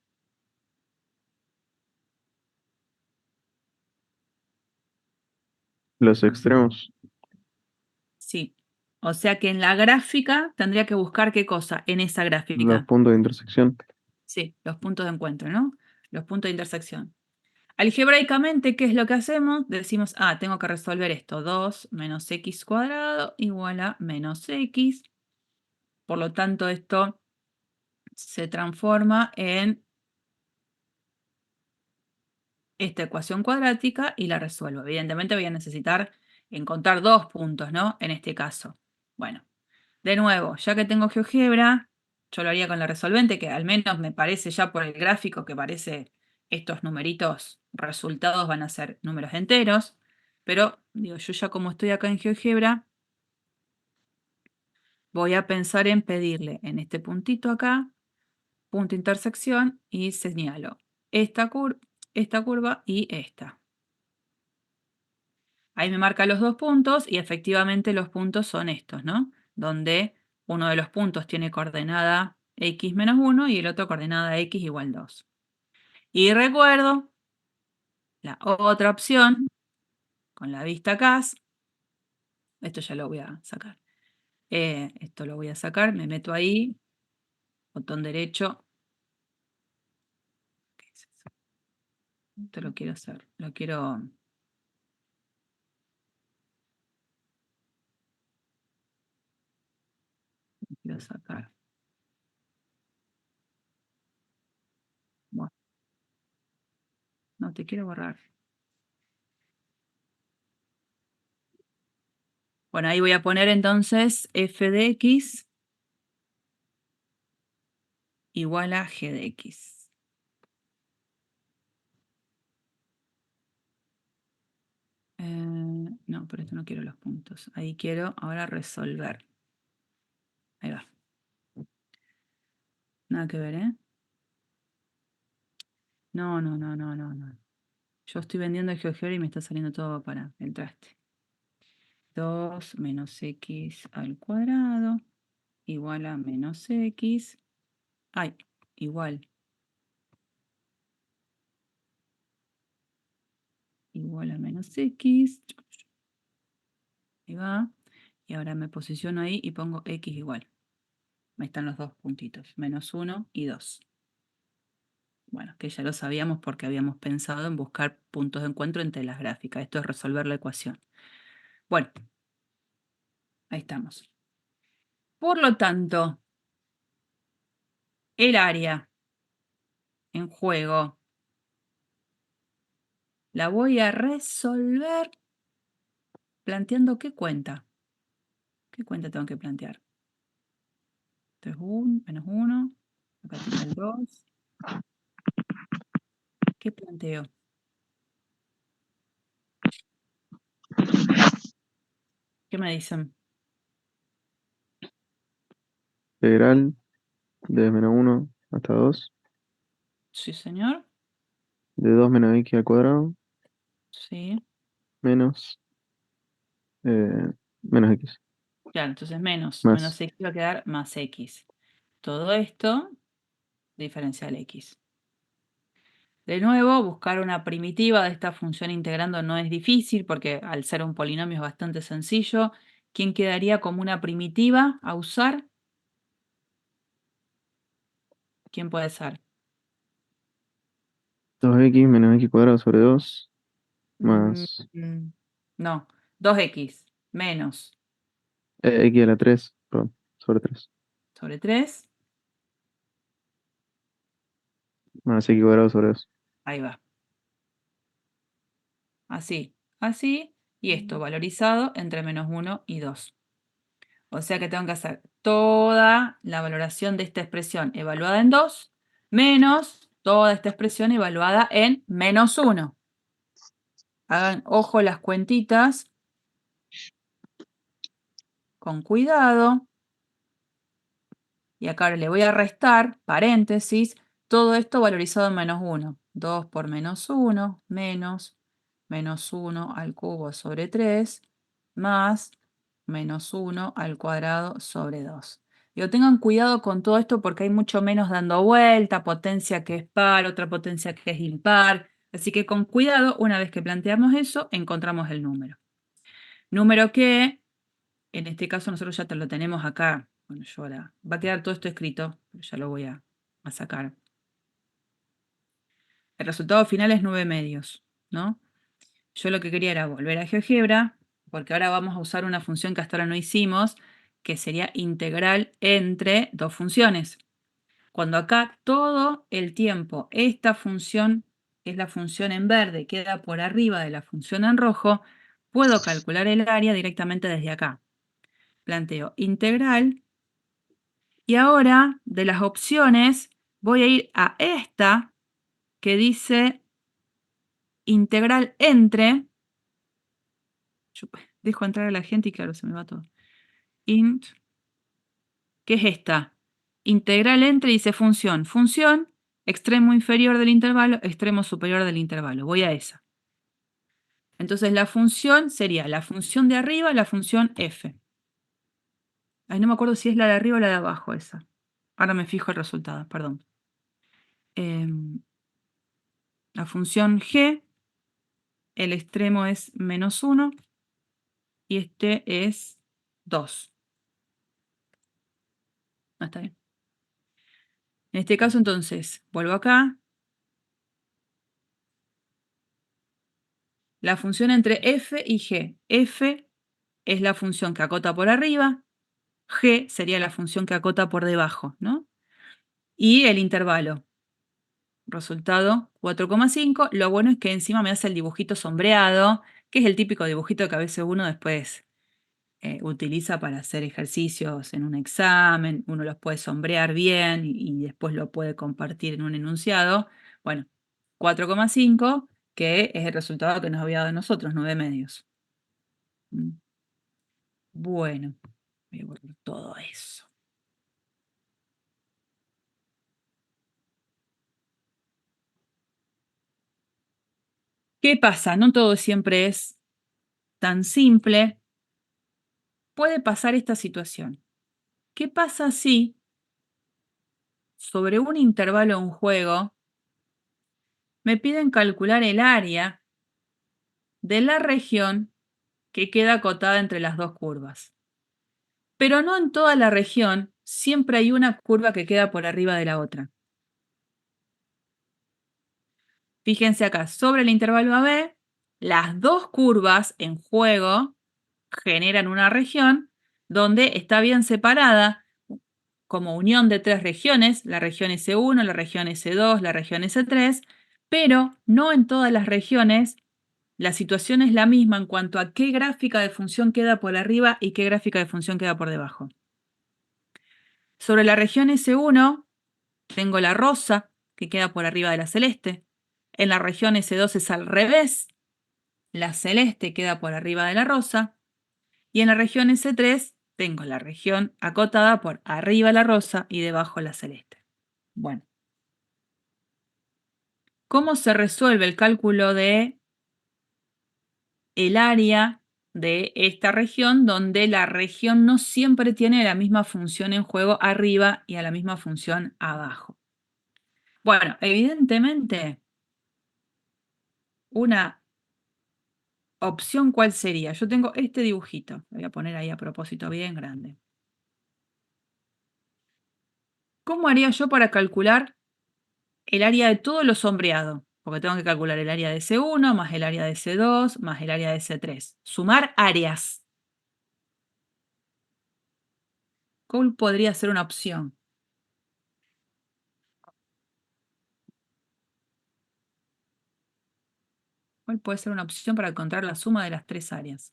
Los extremos. Sí. O sea que en la gráfica tendría que buscar qué cosa en esa Los gráfica. puntos de intersección. Sí, los puntos de encuentro, ¿no? Los puntos de intersección. Algebraicamente, ¿qué es lo que hacemos? Decimos, tengo que resolver esto. 2 menos x cuadrado igual a menos x. Por lo tanto, esto se transforma en esta ecuación cuadrática y la resuelvo. Evidentemente voy a necesitar encontrar dos puntos, ¿no? En este caso. Bueno, de nuevo, ya que tengo GeoGebra, yo lo haría con la resolvente, que al menos me parece ya por el gráfico que parece estos numeritos resultados van a ser números enteros. Pero, digo, yo ya como estoy acá en GeoGebra, voy a pensar en pedirle en este puntito acá, punto de intersección, y señalo esta curva y esta. Ahí me marca los dos puntos y efectivamente los puntos son estos, ¿no? Donde uno de los puntos tiene coordenada x menos 1 y el otro coordenada x igual 2. Y recuerdo la otra opción con la vista acá. Esto ya lo voy a sacar. Esto lo voy a sacar, me meto ahí, botón derecho. ¿Qué es eso? Esto lo quiero hacer, lo quiero sacar. Bueno, no te quiero borrar. Bueno, ahí voy a poner entonces f de x igual a g de x. No, pero esto no quiero los puntos. Ahí quiero ahora resolver. Ahí va. Nada que ver, ¿eh? No. Yo estoy vendiendo el GeoGebra y me está saliendo todo para el traste. 2 menos x al cuadrado igual a menos x. Ay, igual a menos x. Ahí va. Y ahora me posiciono ahí y pongo x igual. Ahí están los dos puntitos, menos 1 y 2. Bueno, que ya lo sabíamos porque habíamos pensado en buscar puntos de encuentro entre las gráficas. Esto es resolver la ecuación. Bueno, ahí estamos. Por lo tanto, el área en juego la voy a resolver planteando qué cuenta. ¿Qué cuenta tengo que plantear? Esto es 1, menos 1. Acá tengo el 2. ¿Qué planteo? ¿Qué me dicen? Integral de menos 1 hasta 2. Sí, señor. De 2 menos x al cuadrado. Sí. Menos, menos x. Claro, entonces menos Más. x va a quedar más x. Todo esto, diferencial x. De nuevo, buscar una primitiva de esta función integrando no es difícil porque al ser un polinomio es bastante sencillo. ¿Quién quedaría como una primitiva a usar? ¿Quién puede ser? 2x menos x cuadrado sobre 2. Mm, Más mm, No, 2x menos X a la 3, perdón, sobre 3. sobre 3. Más X cuadrado sobre 2. Ahí va. Así, así. Y esto valorizado entre menos 1 y 2. O sea que tengo que hacer toda la valoración de esta expresión evaluada en 2 menos toda esta expresión evaluada en menos 1. Hagan ojo las cuentitas con cuidado. Y acá ahora le voy a restar, paréntesis, todo esto valorizado en menos 1. 2 por menos 1, menos 1 al cubo sobre 3, más menos 1 al cuadrado sobre 2. Digo, tengan cuidado con todo esto porque hay mucho menos dando vuelta, potencia que es par, otra potencia que es impar. Así que con cuidado, una vez que planteamos eso, encontramos el número. Número que, en este caso, nosotros ya te lo tenemos acá. Bueno, yo ahora, va a quedar todo esto escrito, pero ya lo voy a sacar. El resultado final es 9 medios, ¿no? Yo lo que quería era volver a GeoGebra, porque ahora vamos a usar una función que hasta ahora no hicimos, que sería integral entre dos funciones. Cuando acá todo el tiempo esta función, que es la función en verde, queda por arriba de la función en rojo, puedo calcular el área directamente desde acá. Planteo integral y ahora de las opciones voy a ir a esta que dice integral entre. Yo dejo entrar a la gente y claro, se me va todo. Int, ¿qué es esta? Integral entre dice función. Función, extremo inferior del intervalo, extremo superior del intervalo. Voy a esa. Entonces la función sería la función de arriba, la función f. Ay, no me acuerdo si es la de arriba o la de abajo esa. Ahora me fijo el resultado, perdón. La función g, el extremo es menos 1 y este es 2. Ah, está bien. En este caso, entonces, vuelvo acá. La función entre f y g. F es la función que acota por arriba. G sería la función que acota por debajo, ¿no? Y el intervalo. Resultado 4,5. Lo bueno es que encima me hace el dibujito sombreado, que es el típico dibujito que a veces uno después utiliza para hacer ejercicios en un examen. Uno los puede sombrear bien y después lo puede compartir en un enunciado. Bueno, 4,5, que es el resultado que nos había dado a nosotros, 9 medios. Bueno, voy a borrar todo eso. ¿Qué pasa? No todo siempre es tan simple. Puede pasar esta situación. ¿Qué pasa si sobre un intervalo en juego me piden calcular el área de la región que queda acotada entre las dos curvas? Pero no en toda la región siempre hay una curva que queda por arriba de la otra. Fíjense acá, sobre el intervalo AB, las dos curvas en juego generan una región donde está bien separada como unión de tres regiones, la región S1, la región S2, la región S3, pero no en todas las regiones la situación es la misma en cuanto a qué gráfica de función queda por arriba y qué gráfica de función queda por debajo. Sobre la región S1 tengo la rosa que queda por arriba de la celeste. En la región S2 es al revés, la celeste queda por arriba de la rosa. Y en la región S3 tengo la región acotada por arriba la rosa y debajo la celeste. Bueno. ¿Cómo se resuelve el cálculo de el área de esta región donde la región no siempre tiene la misma función en juego arriba y a la misma función abajo? Bueno, evidentemente, una opción, ¿cuál sería? Yo tengo este dibujito. Lo voy a poner ahí a propósito bien grande. ¿Cómo haría yo para calcular el área de todo lo sombreado? porque tengo que calcular el área de C1 más el área de C2 más el área de C3. Sumar áreas. ¿Cuál podría ser una opción? ¿Cuál puede ser una opción para encontrar la suma de las tres áreas?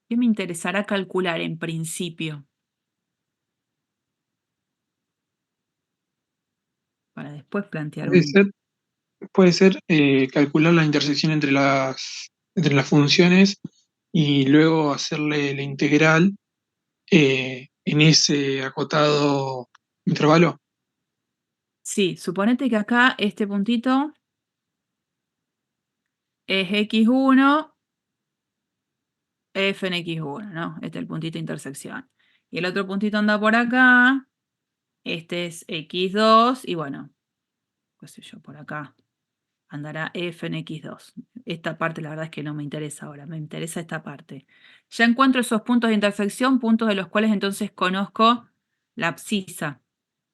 ¿Qué me interesará calcular en principio? Para después plantear un... Puede ser calcular la intersección entre las funciones y luego hacerle la integral en ese acotado intervalo. Sí, suponete que acá este puntito es x1, f en x1, ¿no? Este es el puntito de intersección. Y el otro puntito anda por acá. Este es x2 y bueno, qué sé yo, por acá andará f en x2. Esta parte la verdad es que no me interesa ahora, me interesa esta parte. Ya encuentro esos puntos de intersección, puntos de los cuales entonces conozco la abscisa,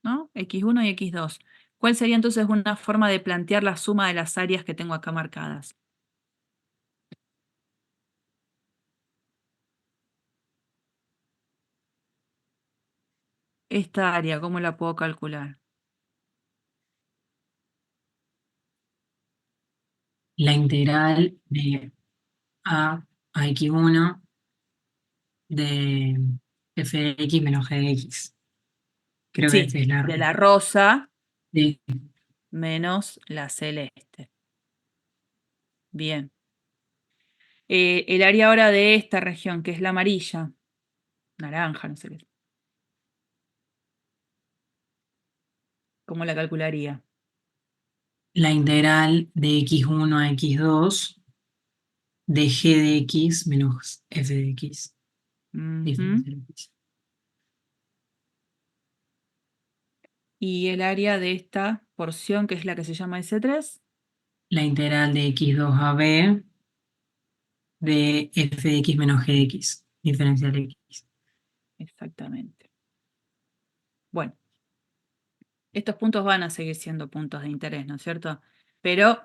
¿no? x1 y x2. ¿Cuál sería entonces una forma de plantear la suma de las áreas que tengo acá marcadas? Esta área, ¿cómo la puedo calcular? La integral de a x1 de f de x menos g de x. Creo que Sí, esa es la de la rosa sí, menos la celeste. Bien. El área ahora de esta región, que es la amarilla, naranja, no sé qué. ¿Cómo la calcularía? la integral de x1 a x2 de g de x menos f de x. Ujú. Diferencial x. Y el área de esta porción, que es la que se llama S3, La integral de x2 a b de f de x menos g de x. Diferencial x. exactamente. Bueno, estos puntos van a seguir siendo puntos de interés, ¿no es cierto? Pero,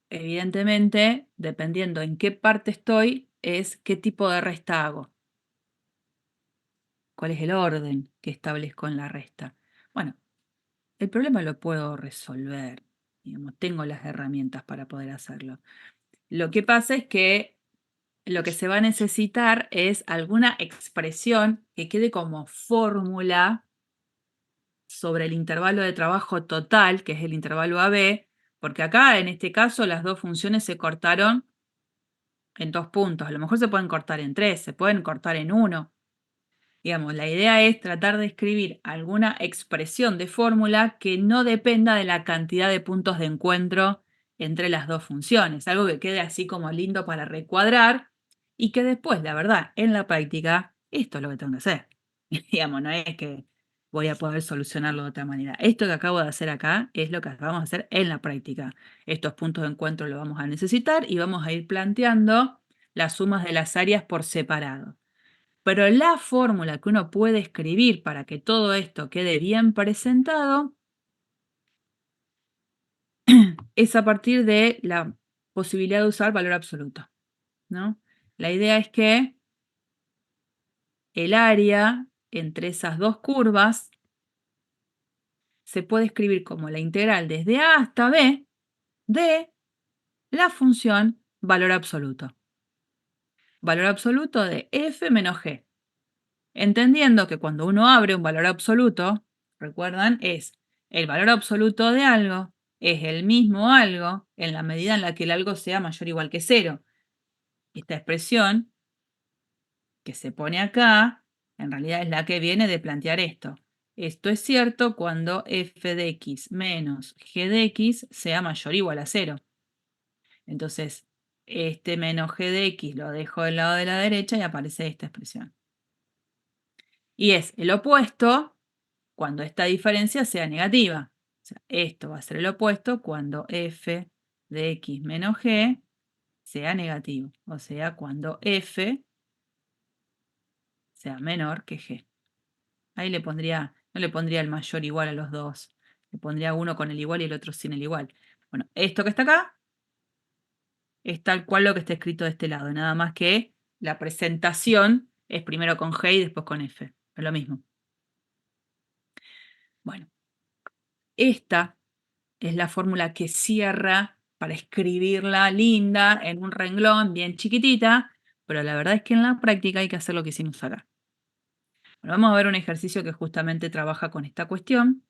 evidentemente, dependiendo en qué parte estoy, es qué tipo de resta hago. ¿Cuál es el orden que establezco en la resta? Bueno, el problema lo puedo resolver. Digamos, tengo las herramientas para poder hacerlo. Lo que pasa es que lo que se va a necesitar es alguna expresión que quede como fórmula sobre el intervalo de trabajo total, que es el intervalo AB, porque acá en este caso las dos funciones se cortaron en 2 puntos. A lo mejor se pueden cortar en 3, se pueden cortar en 1. Digamos, la idea es tratar de escribir alguna expresión de fórmula que no dependa de la cantidad de puntos de encuentro entre las dos funciones. Algo que quede así como lindo para recuadrar y que después, la verdad, en la práctica, esto es lo que tengo que hacer. Digamos, no es que voy a poder solucionarlo de otra manera. Esto que acabo de hacer acá es lo que vamos a hacer en la práctica. Estos puntos de encuentro los vamos a necesitar y vamos a ir planteando las sumas de las áreas por separado. Pero la fórmula que uno puede escribir para que todo esto quede bien presentado es a partir de la posibilidad de usar valor absoluto, ¿no? La idea es que el área entre esas dos curvas se puede escribir como la integral desde A hasta B de la función valor absoluto. Valor absoluto de f menos g. Entendiendo que cuando uno abre un valor absoluto, recuerdan, es el valor absoluto de algo, es el mismo algo en la medida en la que el algo sea mayor o igual que 0. Esta expresión que se pone acá, en realidad es la que viene de plantear esto. Esto es cierto cuando f de x menos g de x sea mayor o igual a 0. Entonces, este menos g de x lo dejo del lado de la derecha y aparece esta expresión. Y es el opuesto cuando esta diferencia sea negativa. O sea, esto va a ser el opuesto cuando f de x menos g sea negativo. O sea, cuando f sea menor que g. Ahí le pondría, no le pondría el mayor igual a los dos. Le pondría uno con el igual y el otro sin el igual. Bueno, esto que está acá es tal cual lo que está escrito de este lado. Nada más que la presentación es primero con G y después con F. Es lo mismo. Bueno, esta es la fórmula que cierra para escribirla linda en un renglón bien chiquitita, pero la verdad es que en la práctica hay que hacer lo que hicimos acá. Bueno, vamos a ver un ejercicio que justamente trabaja con esta cuestión.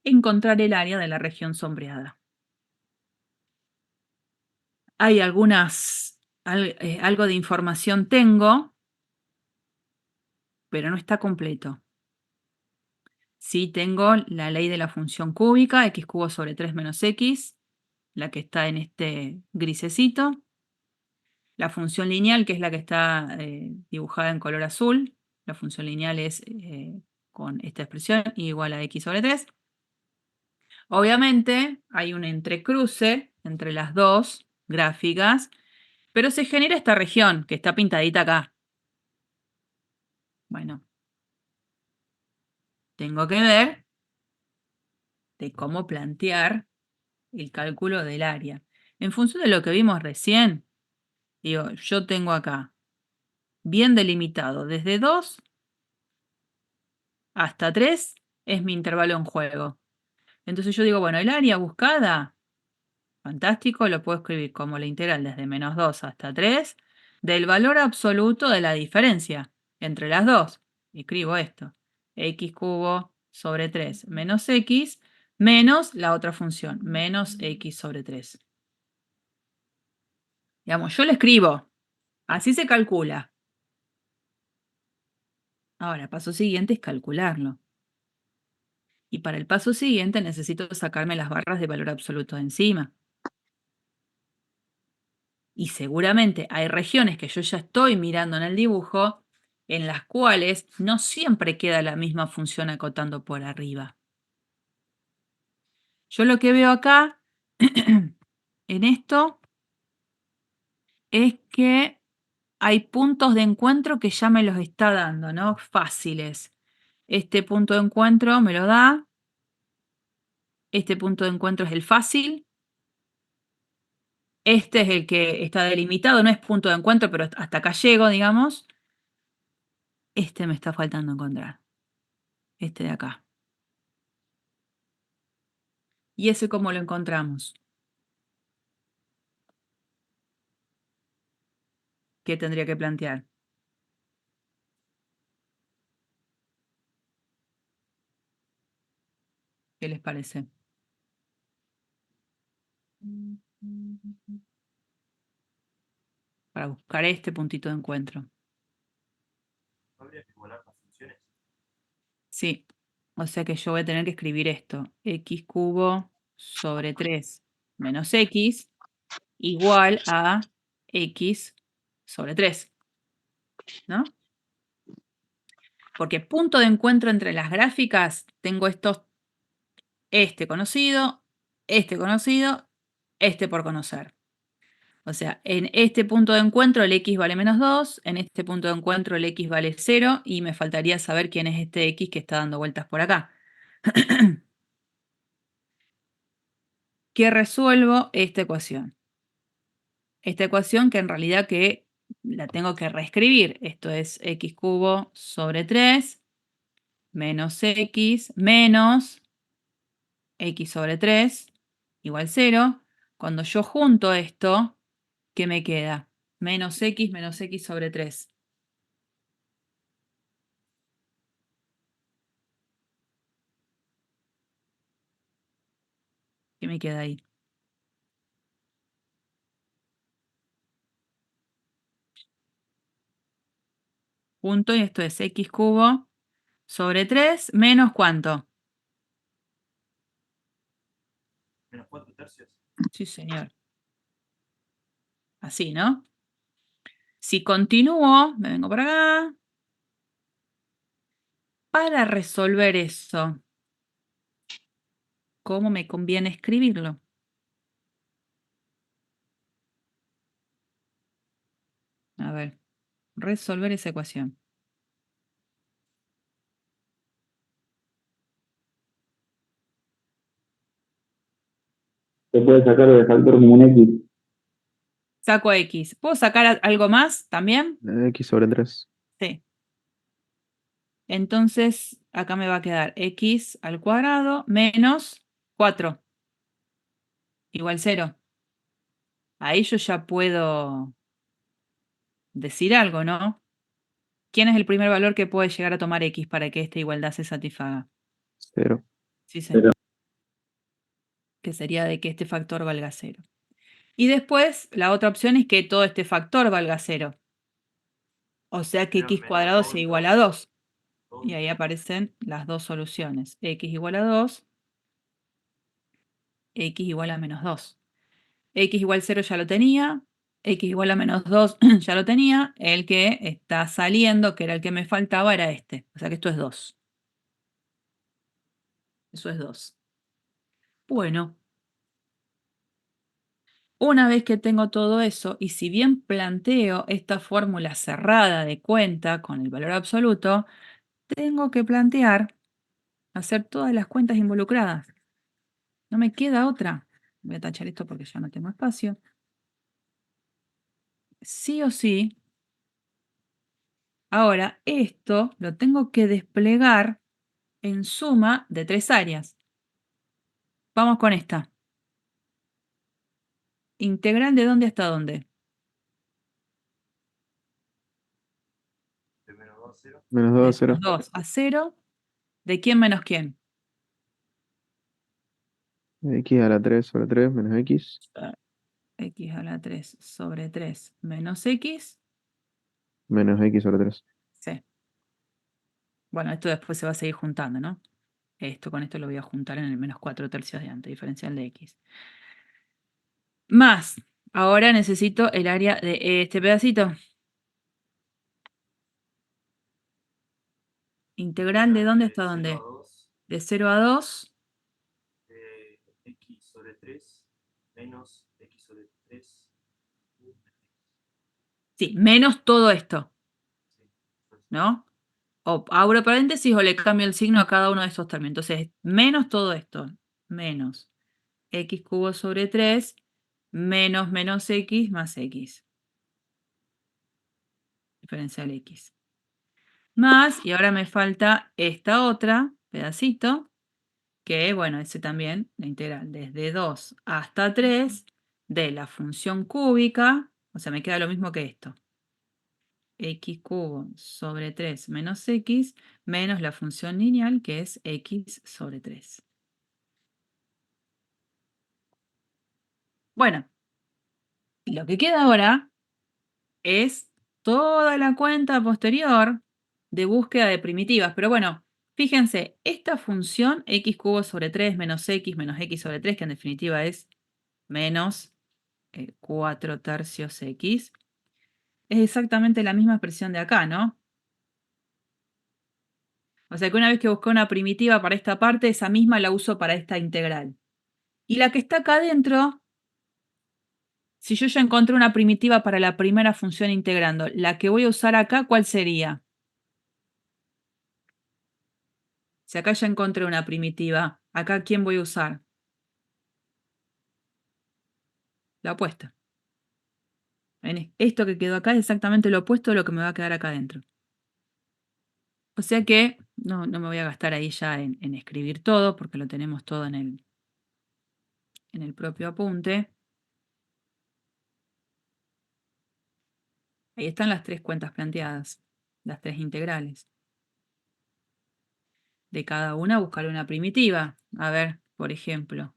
Encontrar el área de la región sombreada. Hay algo de información tengo, pero no está completo. Sí tengo la ley de la función cúbica, x cubo sobre 3 menos x, la que está en este grisecito. La función lineal, que es la que está dibujada en color azul. La función lineal es con esta expresión, y igual a x sobre 3. Obviamente hay un entrecruce entre las dos gráficas, pero se genera esta región que está pintadita acá. Bueno, tengo que ver de cómo plantear el cálculo del área. En función de lo que vimos recién, digo, yo tengo acá bien delimitado desde 2 hasta 3 es mi intervalo en juego. Entonces yo digo, bueno, el área buscada, fantástico, lo puedo escribir como la integral desde menos 2 hasta 3 del valor absoluto de la diferencia entre las dos. Escribo esto, x cubo sobre 3 menos x menos la otra función, menos x sobre 3. Digamos, yo lo escribo, así se calcula. Ahora, paso siguiente es calcularlo. Y para el paso siguiente necesito sacarme las barras de valor absoluto de encima. Y seguramente hay regiones que yo ya estoy mirando en el dibujo en las cuales no siempre queda la misma función acotando por arriba. Yo lo que veo acá en esto es que hay puntos de encuentro que ya me los está dando, ¿no? Fáciles. Este punto de encuentro me lo da. Este punto de encuentro es el fácil. Este es el que está delimitado, no es punto de encuentro, pero hasta acá llego, digamos. Este me está faltando encontrar. Este de acá. ¿Y ese cómo lo encontramos? ¿Qué tendría que plantear? ¿Qué les parece? Para buscar este puntito de encuentro. Sí. O sea que yo voy a tener que escribir esto. X cubo sobre 3 menos x igual a x sobre 3. ¿No? Porque punto de encuentro entre las gráficas, tengo estos, este conocido por conocer. O sea, en este punto de encuentro el x vale menos 2, en este punto de encuentro el x vale 0, y me faltaría saber quién es este x que está dando vueltas por acá. ¿Qué resuelvo? Esta ecuación. Esta ecuación que en realidad que la tengo que reescribir. Esto es x cubo sobre 3 menos x menos x sobre 3 igual 0. Cuando yo junto esto, ¿qué me queda? Menos x sobre 3. ¿Qué me queda ahí? Junto, y esto es x cubo sobre 3 menos ¿cuánto? Menos 4/3. Sí, señor. Así, ¿no? Si continúo, me vengo por acá. Para resolver eso, cómo me conviene escribirlo. A ver, resolver esa ecuación. Se puede sacar de factor como un X. Saco X. ¿Puedo sacar algo más también? X sobre 3. Sí. Entonces, acá me va a quedar X al cuadrado menos 4 igual 0. Ahí yo ya puedo decir algo, ¿no? ¿Quién es el primer valor que puede llegar a tomar X para que esta igualdad se satisfaga? 0. Sí, señor. Que sería de que este factor valga 0. Y después, la otra opción es que todo este factor valga 0. O sea que x cuadrado sea igual a 2. Y ahí aparecen las dos soluciones. X igual a 2, X igual a menos 2. X igual 0 ya lo tenía, X igual a menos 2 ya lo tenía. El que está saliendo, que era el que me faltaba, era este. O sea que esto es 2. Eso es 2. Bueno. Una vez que tengo todo eso, y si bien planteo esta fórmula cerrada de cuenta con el valor absoluto, tengo que plantear hacer todas las cuentas involucradas. No me queda otra. Voy a tachar esto porque ya no tengo espacio. Sí o sí. Ahora, esto lo tengo que desplegar en suma de 3 áreas. Vamos con esta. ¿Integral de dónde hasta dónde? De menos 2 a 0. Menos 2 a 0. De 2 a 0. ¿De quién menos quién? X a la 3 sobre 3 menos X. X a la 3 sobre 3 menos X. Menos X sobre 3. Sí. Bueno, esto después se va a seguir juntando, ¿no? Esto con esto lo voy a juntar en el menos 4 tercios de antes, diferencial de X. Más, ahora necesito el área de este pedacito. ¿Integral de dónde hasta dónde? De 0 a 2. X sobre 3 menos X sobre 3. Sí, menos todo esto. ¿No? O abro paréntesis o le cambio el signo a cada uno de estos términos. Entonces, menos todo esto. Menos X cubo sobre 3 menos menos X más X. Diferencial X. Más, y ahora me falta esta otra pedacito, que bueno, ese también, la integral desde 2 hasta 3 de la función cúbica, o sea, me queda lo mismo que esto. X cubo sobre 3 menos X, menos la función lineal, que es X sobre 3. Bueno, lo que queda ahora es toda la cuenta posterior de búsqueda de primitivas. Pero bueno, fíjense, esta función x cubo sobre 3 menos x sobre 3, que en definitiva es menos 4 tercios x, es exactamente la misma expresión de acá, ¿no? O sea que una vez que busqué una primitiva para esta parte, esa misma la uso para esta integral. Y la que está acá adentro, si yo ya encontré una primitiva para la primera función integrando, la que voy a usar acá, ¿cuál sería? Si acá ya encontré una primitiva, ¿acá quién voy a usar? La opuesta. Esto que quedó acá es exactamente lo opuesto de lo que me va a quedar acá adentro. O sea que no me voy a gastar ahí ya en escribir todo, porque lo tenemos todo en el propio apunte. Ahí están las 3 cuentas planteadas, las 3 integrales. De cada una buscar una primitiva. A ver, por ejemplo,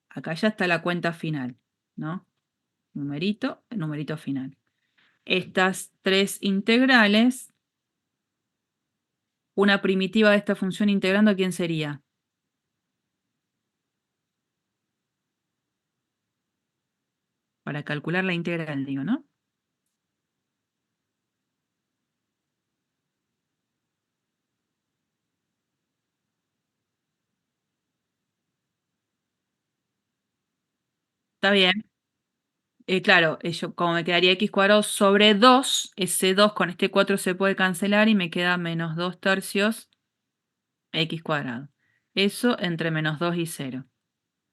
acá ya está la cuenta final, ¿no? Numerito, numerito final. Estas 3 integrales, una primitiva de esta función integrando, ¿quién sería? Para calcular la integral, digo, ¿no? ¿Está bien? Claro, como me quedaría x cuadrado sobre 2, ese 2 con este 4 se puede cancelar y me queda menos 2 tercios x cuadrado. Eso entre menos 2 y 0.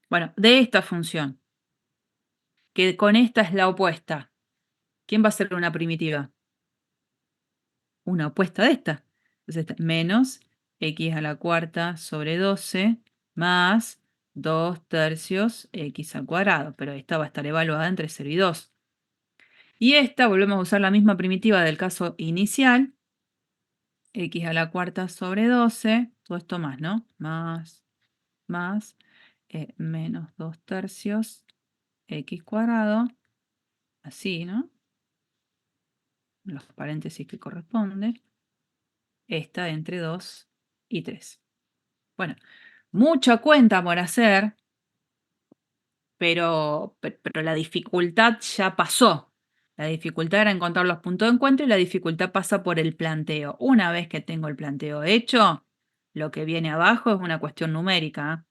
Bueno, de esta función, que con esta es la opuesta, ¿quién va a ser una primitiva? Una opuesta de esta. Entonces, menos x a la cuarta sobre 12 más 2 tercios x al cuadrado. Pero esta va a estar evaluada entre 0 y 2. Y esta, volvemos a usar la misma primitiva del caso inicial. X a la cuarta sobre 12. Todo esto más, ¿no? Más menos 2 tercios x cuadrado. Así, ¿no? Los paréntesis que corresponde. Esta entre 2 y 3. Bueno, mucha cuenta por hacer, pero la dificultad ya pasó. La dificultad era encontrar los puntos de encuentro y la dificultad pasa por el planteo. Una vez que tengo el planteo hecho, lo que viene abajo es una cuestión numérica,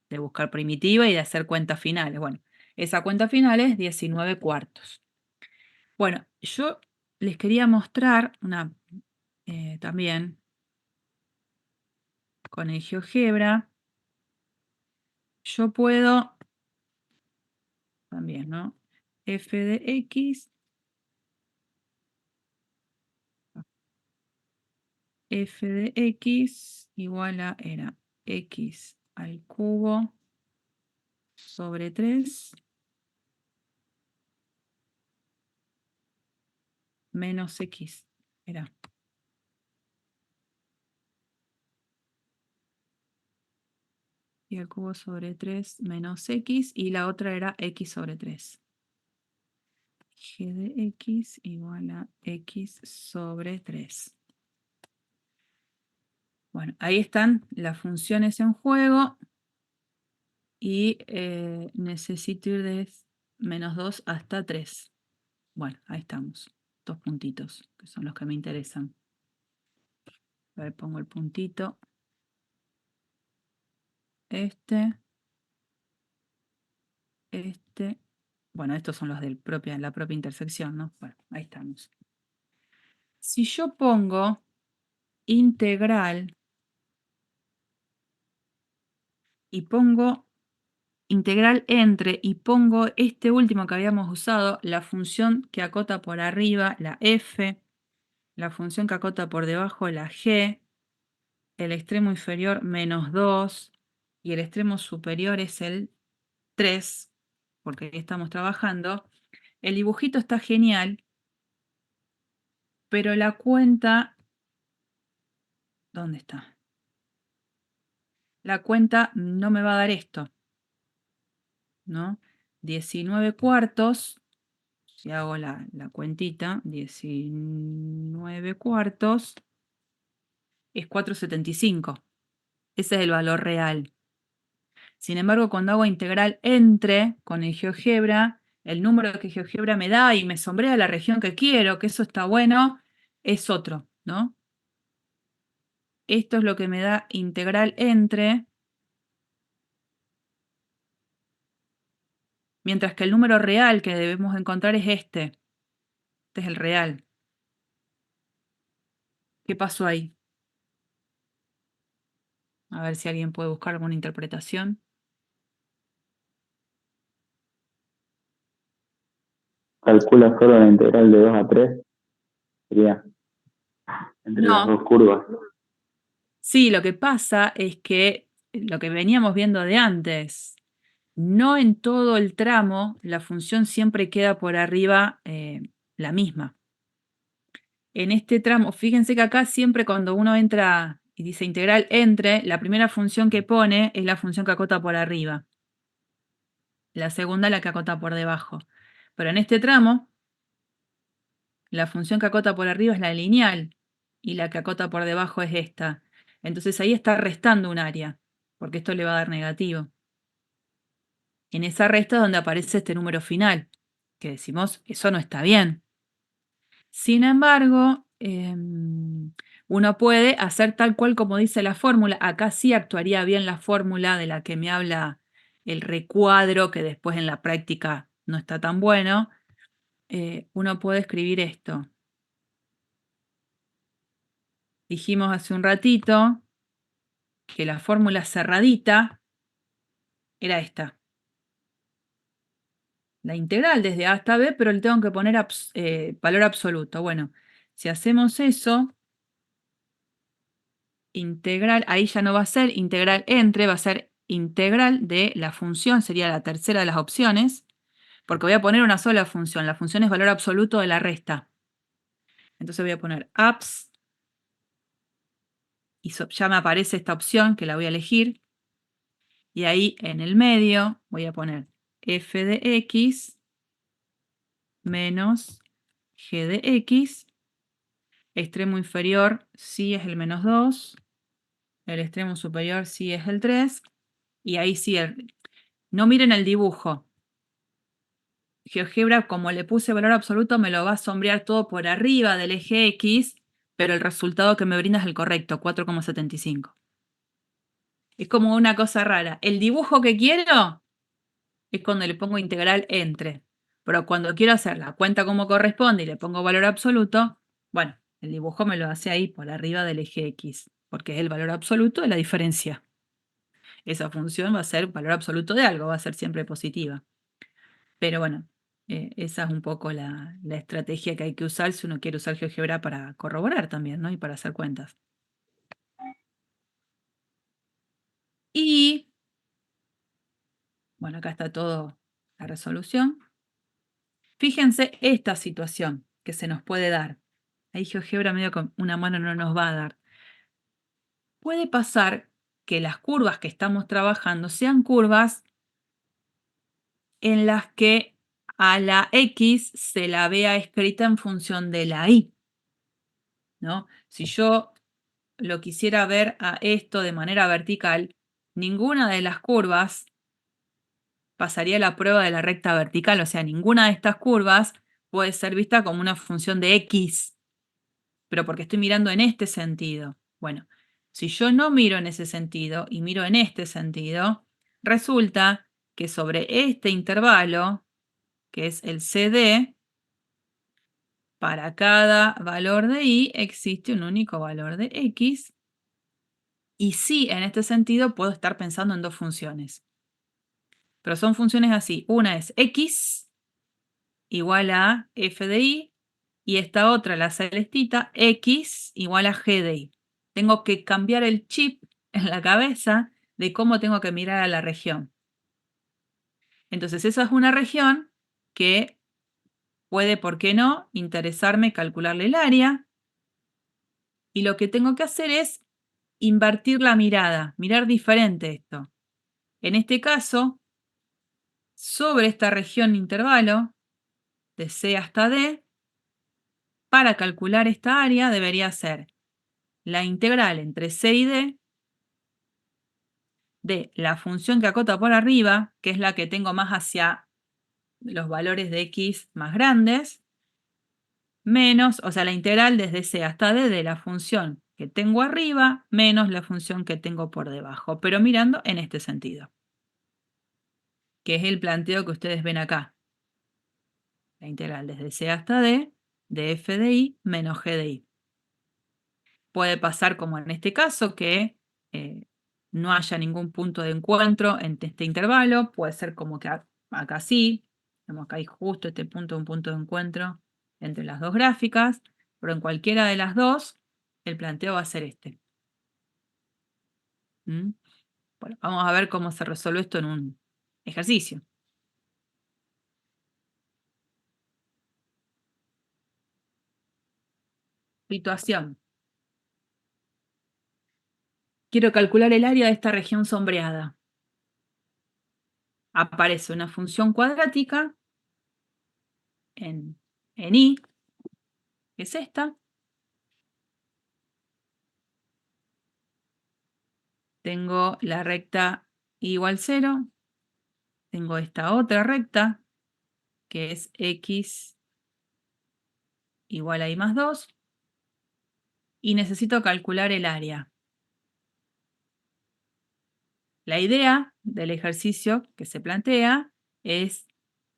de buscar primitiva y de hacer cuentas finales. Bueno, esa cuenta final es 19 cuartos. Bueno, yo les quería mostrar también con el GeoGebra. Yo puedo también, ¿no? F de X igual a, era X al cubo sobre 3 menos X. Era. Y al cubo sobre 3 menos X. Y la otra era X sobre 3. G de X igual a X sobre 3. Bueno, ahí están las funciones en juego. Y necesito ir de menos 2 hasta 3. Bueno, ahí estamos. 2 puntitos, que son los que me interesan. A ver, pongo el puntito. Este. Bueno, estos son los de la propia intersección, ¿no? Bueno, ahí estamos. Si yo pongo integral y pongo integral entre y pongo este último que habíamos usado, la función que acota por arriba, la f, la función que acota por debajo, la g, el extremo inferior menos 2 y el extremo superior es el 3, porque ahí estamos trabajando. El dibujito está genial, pero la cuenta, ¿dónde está? La cuenta no me va a dar esto, ¿no? 19 cuartos, si hago la cuentita, 19 cuartos es 4,75. Ese es el valor real. Sin embargo, cuando hago integral entre con el GeoGebra, el número que GeoGebra me da y me sombrea la región que quiero, que eso está bueno, es otro, ¿no? Esto es lo que me da integral entre, mientras que el número real que debemos encontrar es este. Este es el real. ¿Qué pasó ahí? A ver si alguien puede buscar alguna interpretación. Calcula solo la integral de 2 a 3. Sería entre las dos curvas. Sí, lo que pasa es que lo que veníamos viendo de antes, no en todo el tramo la función siempre queda por arriba la misma. En este tramo, fíjense que acá siempre cuando uno entra y dice integral entre, la primera función que pone es la función que acota por arriba. La segunda la que acota por debajo. Pero en este tramo, la función que acota por arriba es la lineal y la que acota por debajo es esta. Entonces ahí está restando un área, porque esto le va a dar negativo. En esa resta es donde aparece este número final, que decimos, eso no está bien. Sin embargo, uno puede hacer tal cual como dice la fórmula. Acá sí actuaría bien la fórmula de la que me habla el recuadro que después en la práctica no está tan bueno, uno puede escribir esto. Dijimos hace un ratito que la fórmula cerradita era esta. La integral desde A hasta B, pero le tengo que poner valor absoluto. Bueno, si hacemos eso, integral, ahí ya no va a ser integral entre, va a ser integral de la función, sería la tercera de las opciones, porque voy a poner una sola función. La función es valor absoluto de la resta. Entonces voy a poner abs, y ya me aparece esta opción que la voy a elegir. Y ahí en el medio voy a poner f de x menos g de x. Extremo inferior sí es el menos 2. El extremo superior sí es el 3. Y ahí sí, no miren el dibujo. GeoGebra, como le puse valor absoluto, me lo va a sombrear todo por arriba del eje X, pero el resultado que me brinda es el correcto, 4,75. Es como una cosa rara. El dibujo que quiero es cuando le pongo integral entre. Pero cuando quiero hacer la cuenta como corresponde y le pongo valor absoluto, bueno, el dibujo me lo hace ahí por arriba del eje X, porque es el valor absoluto de la diferencia. Esa función va a ser valor absoluto de algo, va a ser siempre positiva. Pero bueno, esa es un poco la estrategia que hay que usar si uno quiere usar GeoGebra para corroborar también, ¿no? Y para hacer cuentas. Y, bueno, acá está todo la resolución. Fíjense esta situación que se nos puede dar. Ahí GeoGebra medio con una mano no nos va a dar. Puede pasar que las curvas que estamos trabajando sean curvas en las que a la X se la vea escrita en función de la Y, ¿no? Si yo lo quisiera ver a esto de manera vertical, ninguna de las curvas pasaría la prueba de la recta vertical, o sea, ninguna de estas curvas puede ser vista como una función de X, pero porque estoy mirando en este sentido. Bueno, si yo no miro en ese sentido y miro en este sentido, resulta que sobre este intervalo, que es el CD, para cada valor de Y existe un único valor de X. Y sí, en este sentido puedo estar pensando en dos funciones. Pero son funciones así. Una es X igual a f de Y. Y esta otra, la celestita, X igual a g de Y. Tengo que cambiar el chip en la cabeza de cómo tengo que mirar a la región. Entonces esa es una región que puede, ¿por qué no?, interesarme calcularle el área. Y lo que tengo que hacer es invertir la mirada, mirar diferente esto. En este caso, sobre esta región intervalo, de C hasta D, para calcular esta área debería ser la integral entre C y D de la función que acota por arriba, que es la que tengo más hacia los valores de X más grandes, menos, o sea, la integral desde C hasta D de la función que tengo arriba, menos la función que tengo por debajo, pero mirando en este sentido, que es el planteo que ustedes ven acá. La integral desde C hasta D de f de Y menos g de Y. Puede pasar como en este caso que no haya ningún punto de encuentro en este intervalo. Puede ser como que acá sí. Vemos que hay justo este punto, un punto de encuentro entre las dos gráficas. Pero en cualquiera de las dos, el planteo va a ser este. Bueno, vamos a ver cómo se resuelve esto en un ejercicio. Situación. Quiero calcular el área de esta región sombreada. Aparece una función cuadrática en Y, que es esta. Tengo la recta y igual 0. Tengo esta otra recta, que es X igual a Y más 2. Y necesito calcular el área. La idea del ejercicio que se plantea es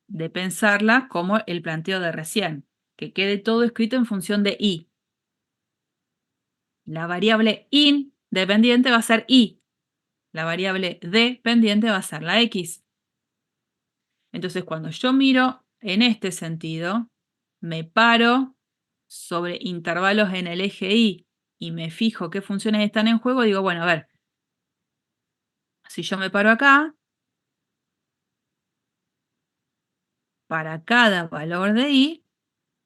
de pensarla como el planteo de recién, que quede todo escrito en función de y. La variable independiente va a ser y. La variable dependiente va a ser la x. Entonces, cuando yo miro en este sentido, me paro sobre intervalos en el eje y me fijo qué funciones están en juego, digo, bueno, a ver, si yo me paro acá, para cada valor de y,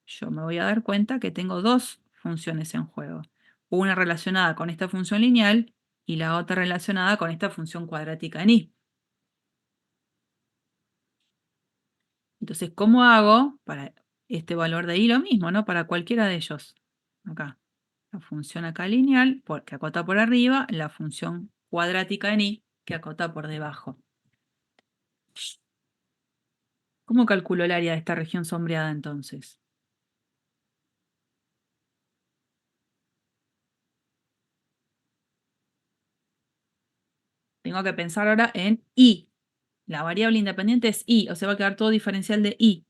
yo me voy a dar cuenta que tengo dos funciones en juego. Una relacionada con esta función lineal y la otra relacionada con esta función cuadrática en y. Entonces, ¿cómo hago para este valor de y? Lo mismo, ¿no? Para cualquiera de ellos. Acá. La función acá lineal, que acota por arriba, la función cuadrática en y, que acota por debajo. ¿Cómo calculo el área de esta región sombreada entonces? Tengo que pensar ahora en y. La variable independiente es y, o sea, va a quedar todo diferencial de y.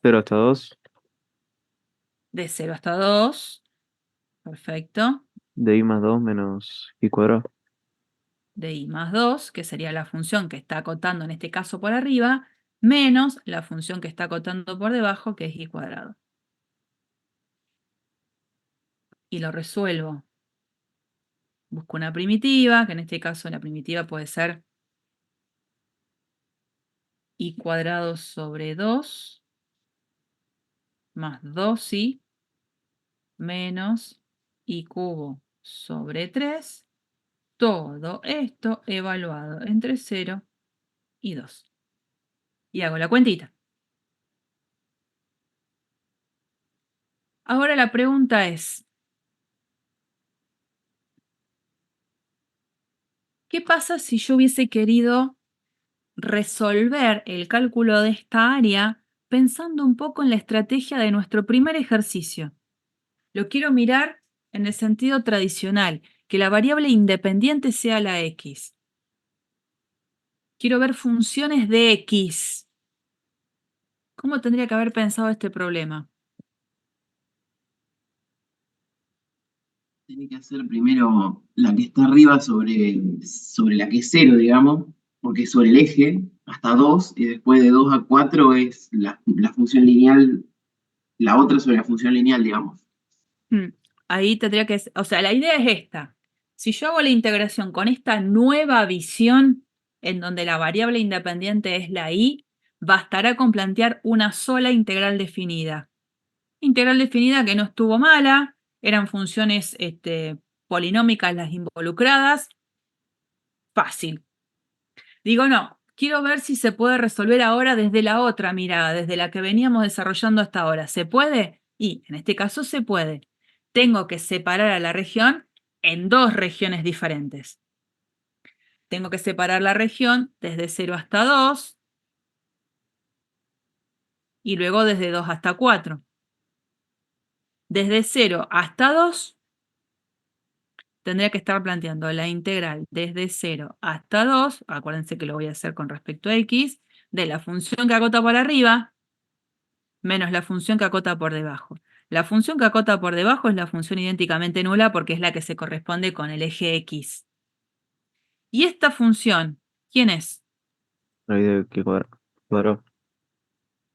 Cero hasta 2, De 0 hasta 2. Perfecto. de i más 2 menos i cuadrado. De i más 2, que sería la función que está acotando en este caso por arriba, menos la función que está acotando por debajo, que es i cuadrado. Y lo resuelvo. Busco una primitiva, que en este caso la primitiva puede ser i cuadrado sobre 2 más 2i menos i cubo sobre 3. Todo esto evaluado entre 0 y 2. Y hago la cuentita. Ahora la pregunta es, ¿qué pasa si yo hubiese querido resolver el cálculo de esta área pensando un poco en la estrategia de nuestro primer ejercicio? Lo quiero mirar en el sentido tradicional, que la variable independiente sea la x. Quiero ver funciones de x. ¿Cómo tendría que haber pensado este problema? Tiene que hacer primero la que está arriba sobre la que es 0, digamos, porque es sobre el eje, hasta 2, y después de 2 a 4 es la función lineal, la otra sobre la función lineal, digamos. Ahí tendría que, o sea, la idea es esta. Si yo hago la integración con esta nueva visión, en donde la variable independiente es la y, bastará con plantear una sola integral definida. Integral definida que no estuvo mala, eran funciones polinómicas las involucradas. Fácil. Digo, no, quiero ver si se puede resolver ahora desde la otra mirada, desde la que veníamos desarrollando hasta ahora. ¿Se puede? Y en este caso se puede. Tengo que separar a la región en dos regiones diferentes. Tengo que separar la región desde 0 hasta 2 y luego desde 2 hasta 4. Desde 0 hasta 2 tendría que estar planteando la integral desde 0 hasta 2, acuérdense que lo voy a hacer con respecto a x, de la función que acota por arriba menos la función que acota por debajo. La función que acota por debajo es la función idénticamente nula porque es la que se corresponde con el eje x. ¿Y esta función quién es? Raíz de i cuadrado.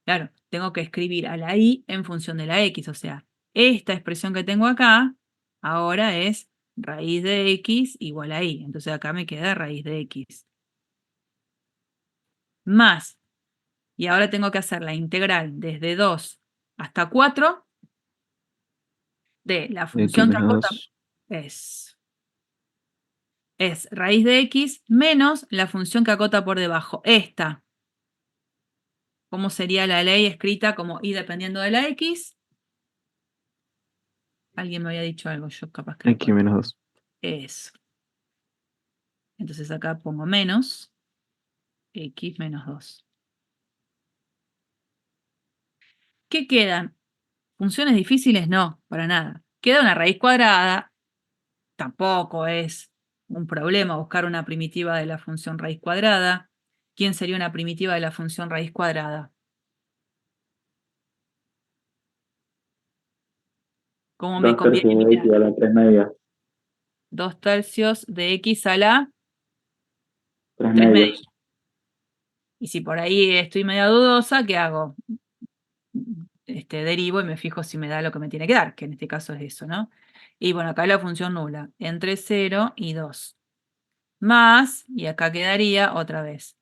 Claro, tengo que escribir a la y en función de la x, o sea, esta expresión que tengo acá ahora es raíz de x igual a y. Entonces acá me queda raíz de x. Más, y ahora tengo que hacer la integral desde 2 hasta 4 de la X función que menos acota 2. es raíz de x menos la función que acota por debajo. Esta. ¿Cómo sería la ley escrita como y dependiendo de la x? Alguien me había dicho algo, yo capaz que... X menos 2. Eso. Entonces acá pongo menos x menos 2. ¿Qué quedan? ¿Funciones difíciles? No, para nada. Queda una raíz cuadrada tampoco es un problema buscar una primitiva de la función raíz cuadrada. ¿Quién sería una primitiva de la función raíz cuadrada? ¿Cómo me 2 tercios conviene de x mirar? a la 3 medios. 2 tercios de x a la 3 3 medios. medios. Y si por ahí estoy media dudosa, ¿qué hago? Derivo y me fijo si me da lo que me tiene que dar, que en este caso es eso, ¿no? Y bueno, acá la función nula, entre 0 y 2. Más, y acá quedaría otra vez,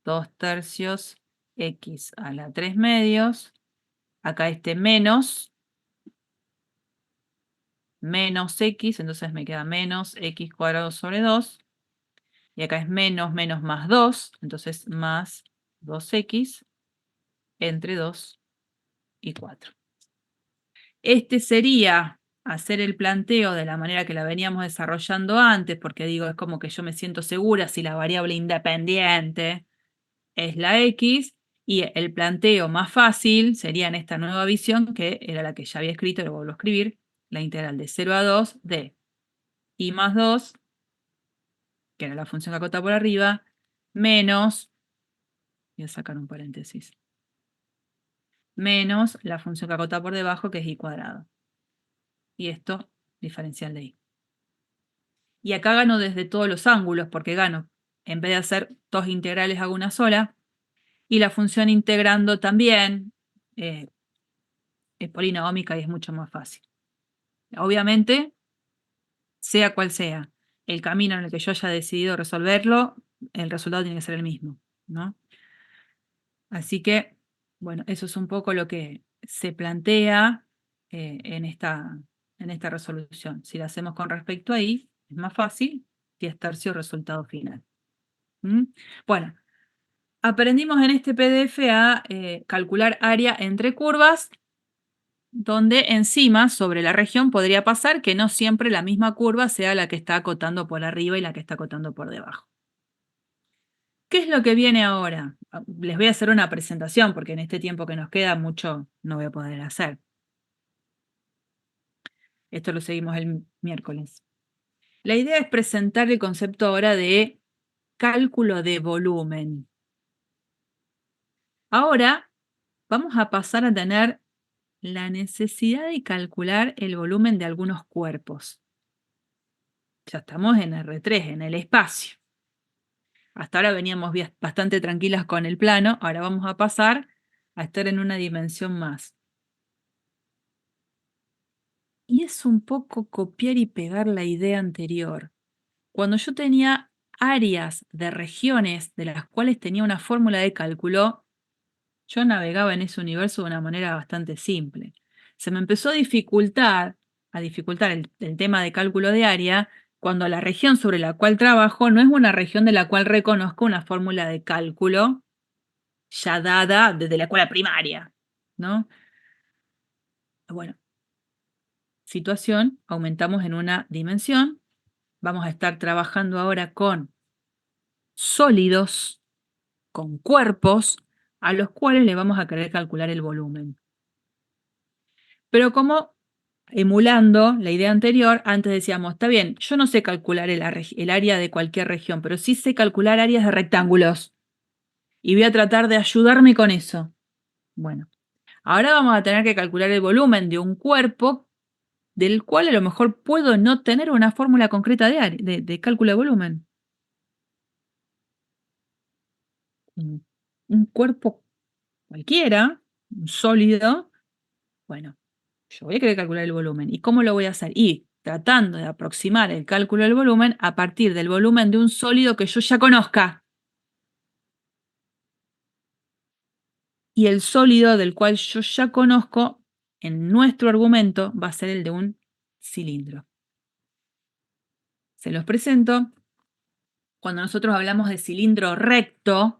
2 tercios x a la 3 medios. Acá menos x, entonces me queda menos x cuadrado sobre 2. Y acá es menos más 2, entonces más 2x entre 2 y 4. Este sería hacer el planteo de la manera que la veníamos desarrollando antes, porque digo, es como que yo me siento segura si la variable independiente es la x, y el planteo más fácil sería en esta nueva visión, que era la que ya había escrito, lo vuelvo a escribir, la integral de 0 a 2 de y más 2, que era la función que acota por arriba, menos, voy a sacar un paréntesis, menos la función que acota por debajo, que es y cuadrado. Y esto, diferencial de y. Y acá gano desde todos los ángulos, porque gano, en vez de hacer dos integrales, hago una sola. Y la función integrando también es polinómica y es mucho más fácil. Obviamente, sea cual sea el camino en el que yo haya decidido resolverlo, el resultado tiene que ser el mismo, ¿no? Así que, bueno, eso es un poco lo que se plantea en esta resolución. Si la hacemos con respecto a y, es más fácil, 10 tercios resultado final. ¿Mm? Bueno, aprendimos en este PDF a calcular área entre curvas, donde encima, sobre la región, podría pasar que no siempre la misma curva sea la que está acotando por arriba y la que está acotando por debajo. ¿Qué es lo que viene ahora? Les voy a hacer una presentación, porque en este tiempo que nos queda mucho no voy a poder hacer. Esto lo seguimos el miércoles. La idea es presentar el concepto ahora de cálculo de volumen. Ahora vamos a pasar a tener la necesidad de calcular el volumen de algunos cuerpos. Ya estamos en R3, en el espacio. Hasta ahora veníamos bastante tranquilas con el plano, ahora vamos a pasar a estar en una dimensión más. Y es un poco copiar y pegar la idea anterior. Cuando yo tenía áreas de regiones de las cuales tenía una fórmula de cálculo, yo navegaba en ese universo de una manera bastante simple. Se me empezó a dificultar el tema de cálculo de área cuando la región sobre la cual trabajo no es una región de la cual reconozco una fórmula de cálculo ya dada desde la escuela primaria, ¿no? Bueno, situación, aumentamos en una dimensión. Vamos a estar trabajando ahora con sólidos, con cuerpos, a los cuales le vamos a querer calcular el volumen. Pero como emulando la idea anterior, antes decíamos, está bien, yo no sé calcular el área de cualquier región, pero sí sé calcular áreas de rectángulos. Y voy a tratar de ayudarme con eso. Bueno, ahora vamos a tener que calcular el volumen de un cuerpo del cual a lo mejor puedo no tener una fórmula concreta de cálculo de volumen. Un cuerpo cualquiera, un sólido, bueno, yo voy a querer calcular el volumen. ¿Y cómo lo voy a hacer? Y tratando de aproximar el cálculo del volumen a partir del volumen de un sólido que yo ya conozca. Y el sólido del cual yo ya conozco, en nuestro argumento, va a ser el de un cilindro. Se los presento. Cuando nosotros hablamos de cilindro recto,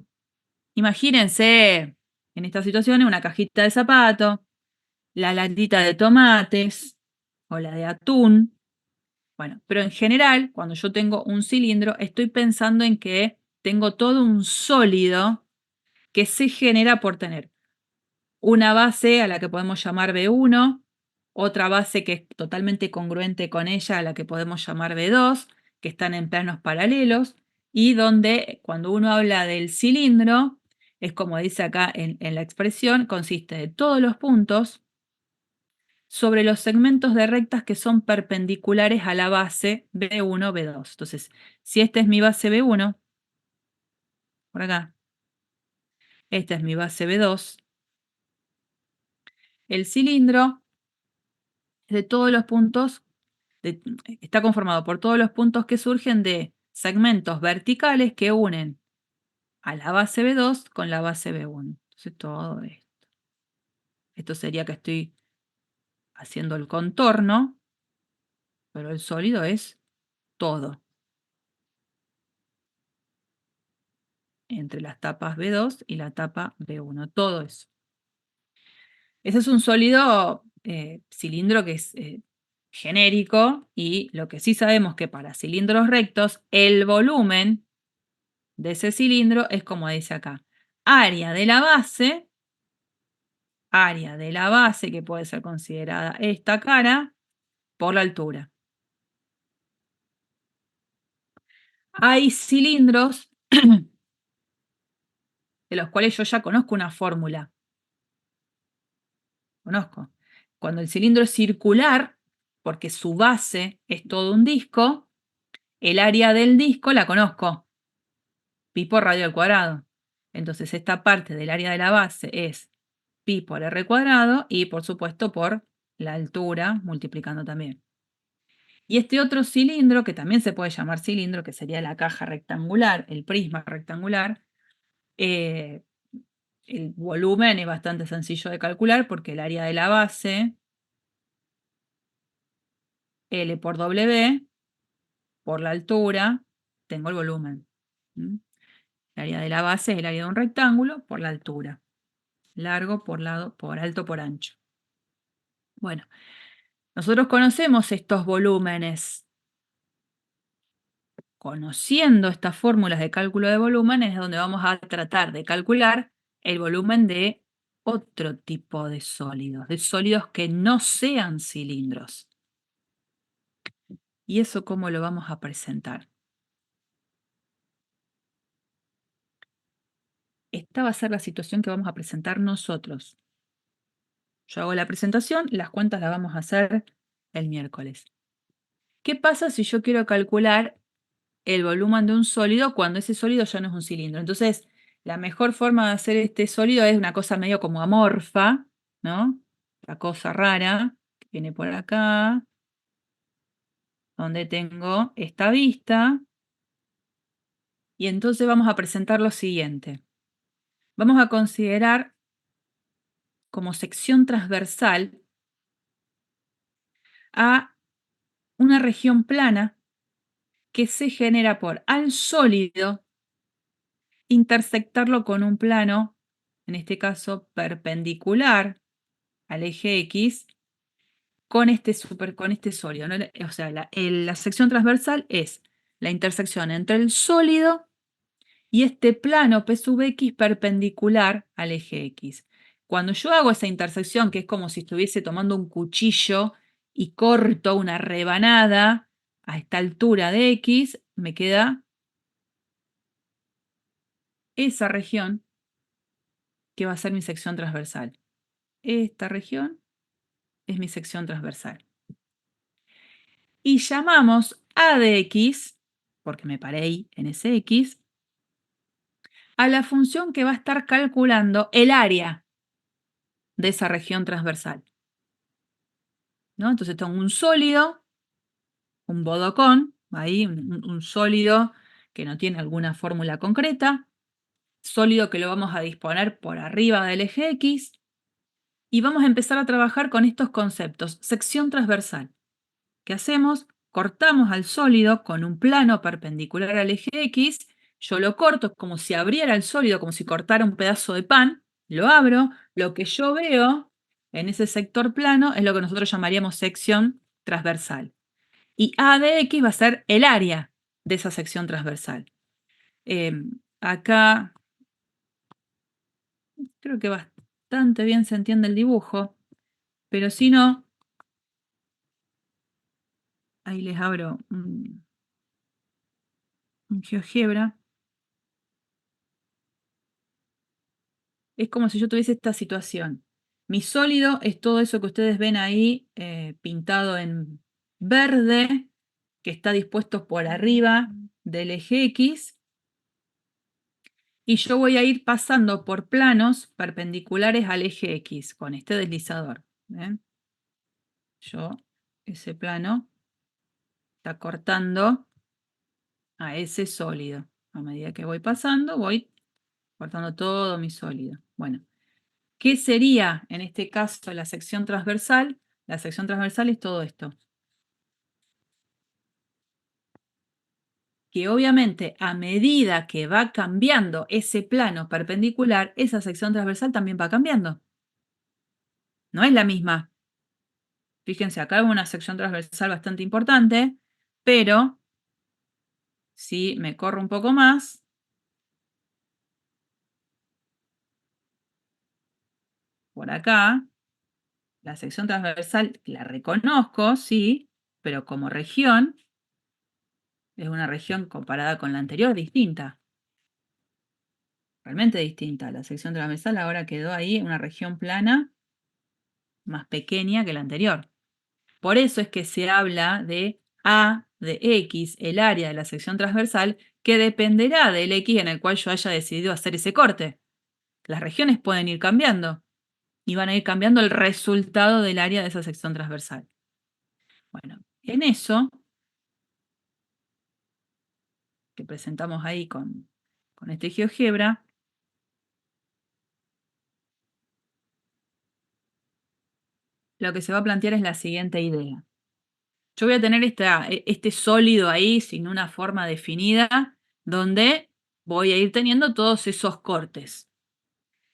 imagínense en esta situación una cajita de zapato, la latita de tomates o la de atún. Bueno, pero en general, cuando yo tengo un cilindro, estoy pensando en que tengo todo un sólido que se genera por tener una base a la que podemos llamar B1, otra base que es totalmente congruente con ella, a la que podemos llamar B2, que están en planos paralelos, y donde cuando uno habla del cilindro, es como dice acá en la expresión, consiste de todos los puntos sobre los segmentos de rectas que son perpendiculares a la base B1, B2. Entonces, si esta es mi base B1, por acá, esta es mi base B2, el cilindro es de todos los puntos, está conformado por todos los puntos que surgen de segmentos verticales que unen a la base B2 con la base B1. Entonces, todo esto. Esto sería que estoy haciendo el contorno, pero el sólido es todo. Entre las tapas B2 y la tapa B1, todo eso. Ese es un sólido cilindro que es genérico, y lo que sí sabemos que para cilindros rectos el volumen de ese cilindro es como dice acá, área de la base que puede ser considerada esta cara por la altura. Hay cilindros de los cuales yo ya conozco una fórmula. Conozco. Cuando el cilindro es circular, porque su base es todo un disco, el área del disco la conozco. Pi por radio al cuadrado. Entonces esta parte del área de la base es pi por r cuadrado y por supuesto por la altura multiplicando también. Y este otro cilindro, que también se puede llamar cilindro, que sería la caja rectangular, el prisma rectangular, el volumen es bastante sencillo de calcular porque el área de la base, L por W, por la altura, tengo el volumen. El área de la base es el área de un rectángulo por la altura. Largo por lado, por alto por ancho. Bueno, nosotros conocemos estos volúmenes. Conociendo estas fórmulas de cálculo de volúmenes es donde vamos a tratar de calcular el volumen de otro tipo de sólidos que no sean cilindros. ¿Y eso cómo lo vamos a presentar? Esta va a ser la situación que vamos a presentar nosotros. Yo hago la presentación, las cuentas las vamos a hacer el miércoles. ¿Qué pasa si yo quiero calcular el volumen de un sólido cuando ese sólido ya no es un cilindro? Entonces, la mejor forma de hacer este sólido es una cosa medio como amorfa, ¿no? La cosa rara que viene por acá, donde tengo esta vista. Y entonces vamos a presentar lo siguiente. Vamos a considerar como sección transversal a una región plana que se genera por al sólido intersectarlo con un plano, en este caso perpendicular al eje X, con este sólido, ¿no? O sea, la sección transversal es la intersección entre el sólido y este plano P sub X perpendicular al eje X. Cuando yo hago esa intersección, que es como si estuviese tomando un cuchillo y corto una rebanada a esta altura de X, me queda esa región que va a ser mi sección transversal. Esta región es mi sección transversal. Y llamamos A de X, porque me paré ahí en ese X, a la función que va a estar calculando el área de esa región transversal. ¿No? Entonces tengo un sólido, un bodocón, ahí un sólido que no tiene alguna fórmula concreta, sólido que lo vamos a disponer por arriba del eje X, y vamos a empezar a trabajar con estos conceptos. Sección transversal. ¿Qué hacemos? Cortamos al sólido con un plano perpendicular al eje X. Yo lo corto como si abriera el sólido, como si cortara un pedazo de pan. Lo abro. Lo que yo veo en ese sector plano es lo que nosotros llamaríamos sección transversal. Y A de X va a ser el área de esa sección transversal. Acá creo que bastante bien se entiende el dibujo, pero si no, ahí les abro un GeoGebra. Es como si yo tuviese esta situación. Mi sólido es todo eso que ustedes ven ahí pintado en verde, que está dispuesto por arriba del eje X. Y yo voy a ir pasando por planos perpendiculares al eje X con este deslizador. ¿Ven? Ese plano está cortando a ese sólido. A medida que voy pasando, voy cortando todo mi sólido. Bueno, ¿qué sería en este caso la sección transversal? La sección transversal es todo esto. Que obviamente a medida que va cambiando ese plano perpendicular, esa sección transversal también va cambiando. No es la misma. Fíjense, acá hay una sección transversal bastante importante, pero si me corro un poco más, por acá, la sección transversal la reconozco, sí, pero como región, es una región comparada con la anterior distinta. Realmente distinta. La sección transversal ahora quedó ahí, una región plana más pequeña que la anterior. Por eso es que se habla de A de X, el área de la sección transversal, que dependerá del X en el cual yo haya decidido hacer ese corte. Las regiones pueden ir cambiando y van a ir cambiando el resultado del área de esa sección transversal. Bueno, en eso, que presentamos ahí con este GeoGebra, lo que se va a plantear es la siguiente idea. Yo voy a tener este sólido ahí sin una forma definida, donde voy a ir teniendo todos esos cortes.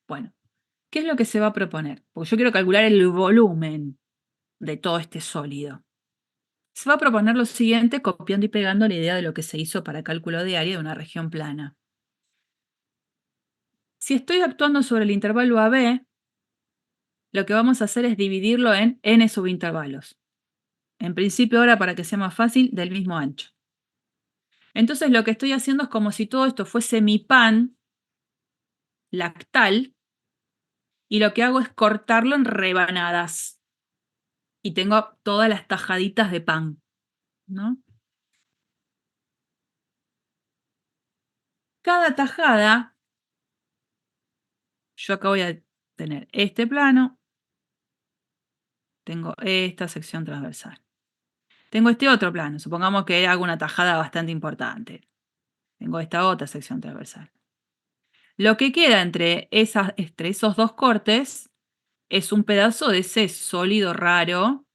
Bueno, ¿qué es lo que se va a proponer? Porque yo quiero calcular el volumen de todo este sólido. Se va a proponer lo siguiente, copiando y pegando la idea de lo que se hizo para cálculo de área de una región plana. Si estoy actuando sobre el intervalo AB, lo que vamos a hacer es dividirlo en n subintervalos. En principio ahora, para que sea más fácil, del mismo ancho. Entonces lo que estoy haciendo es como si todo esto fuese mi pan lactal, y lo que hago es cortarlo en rebanadas. Y tengo todas las tajaditas de pan, ¿no? Cada tajada, yo acá voy a tener este plano, tengo esta sección transversal. Tengo este otro plano, supongamos que hago una tajada bastante importante. Tengo esta otra sección transversal. Lo que queda entre esos dos cortes es un pedazo de ese sólido raro.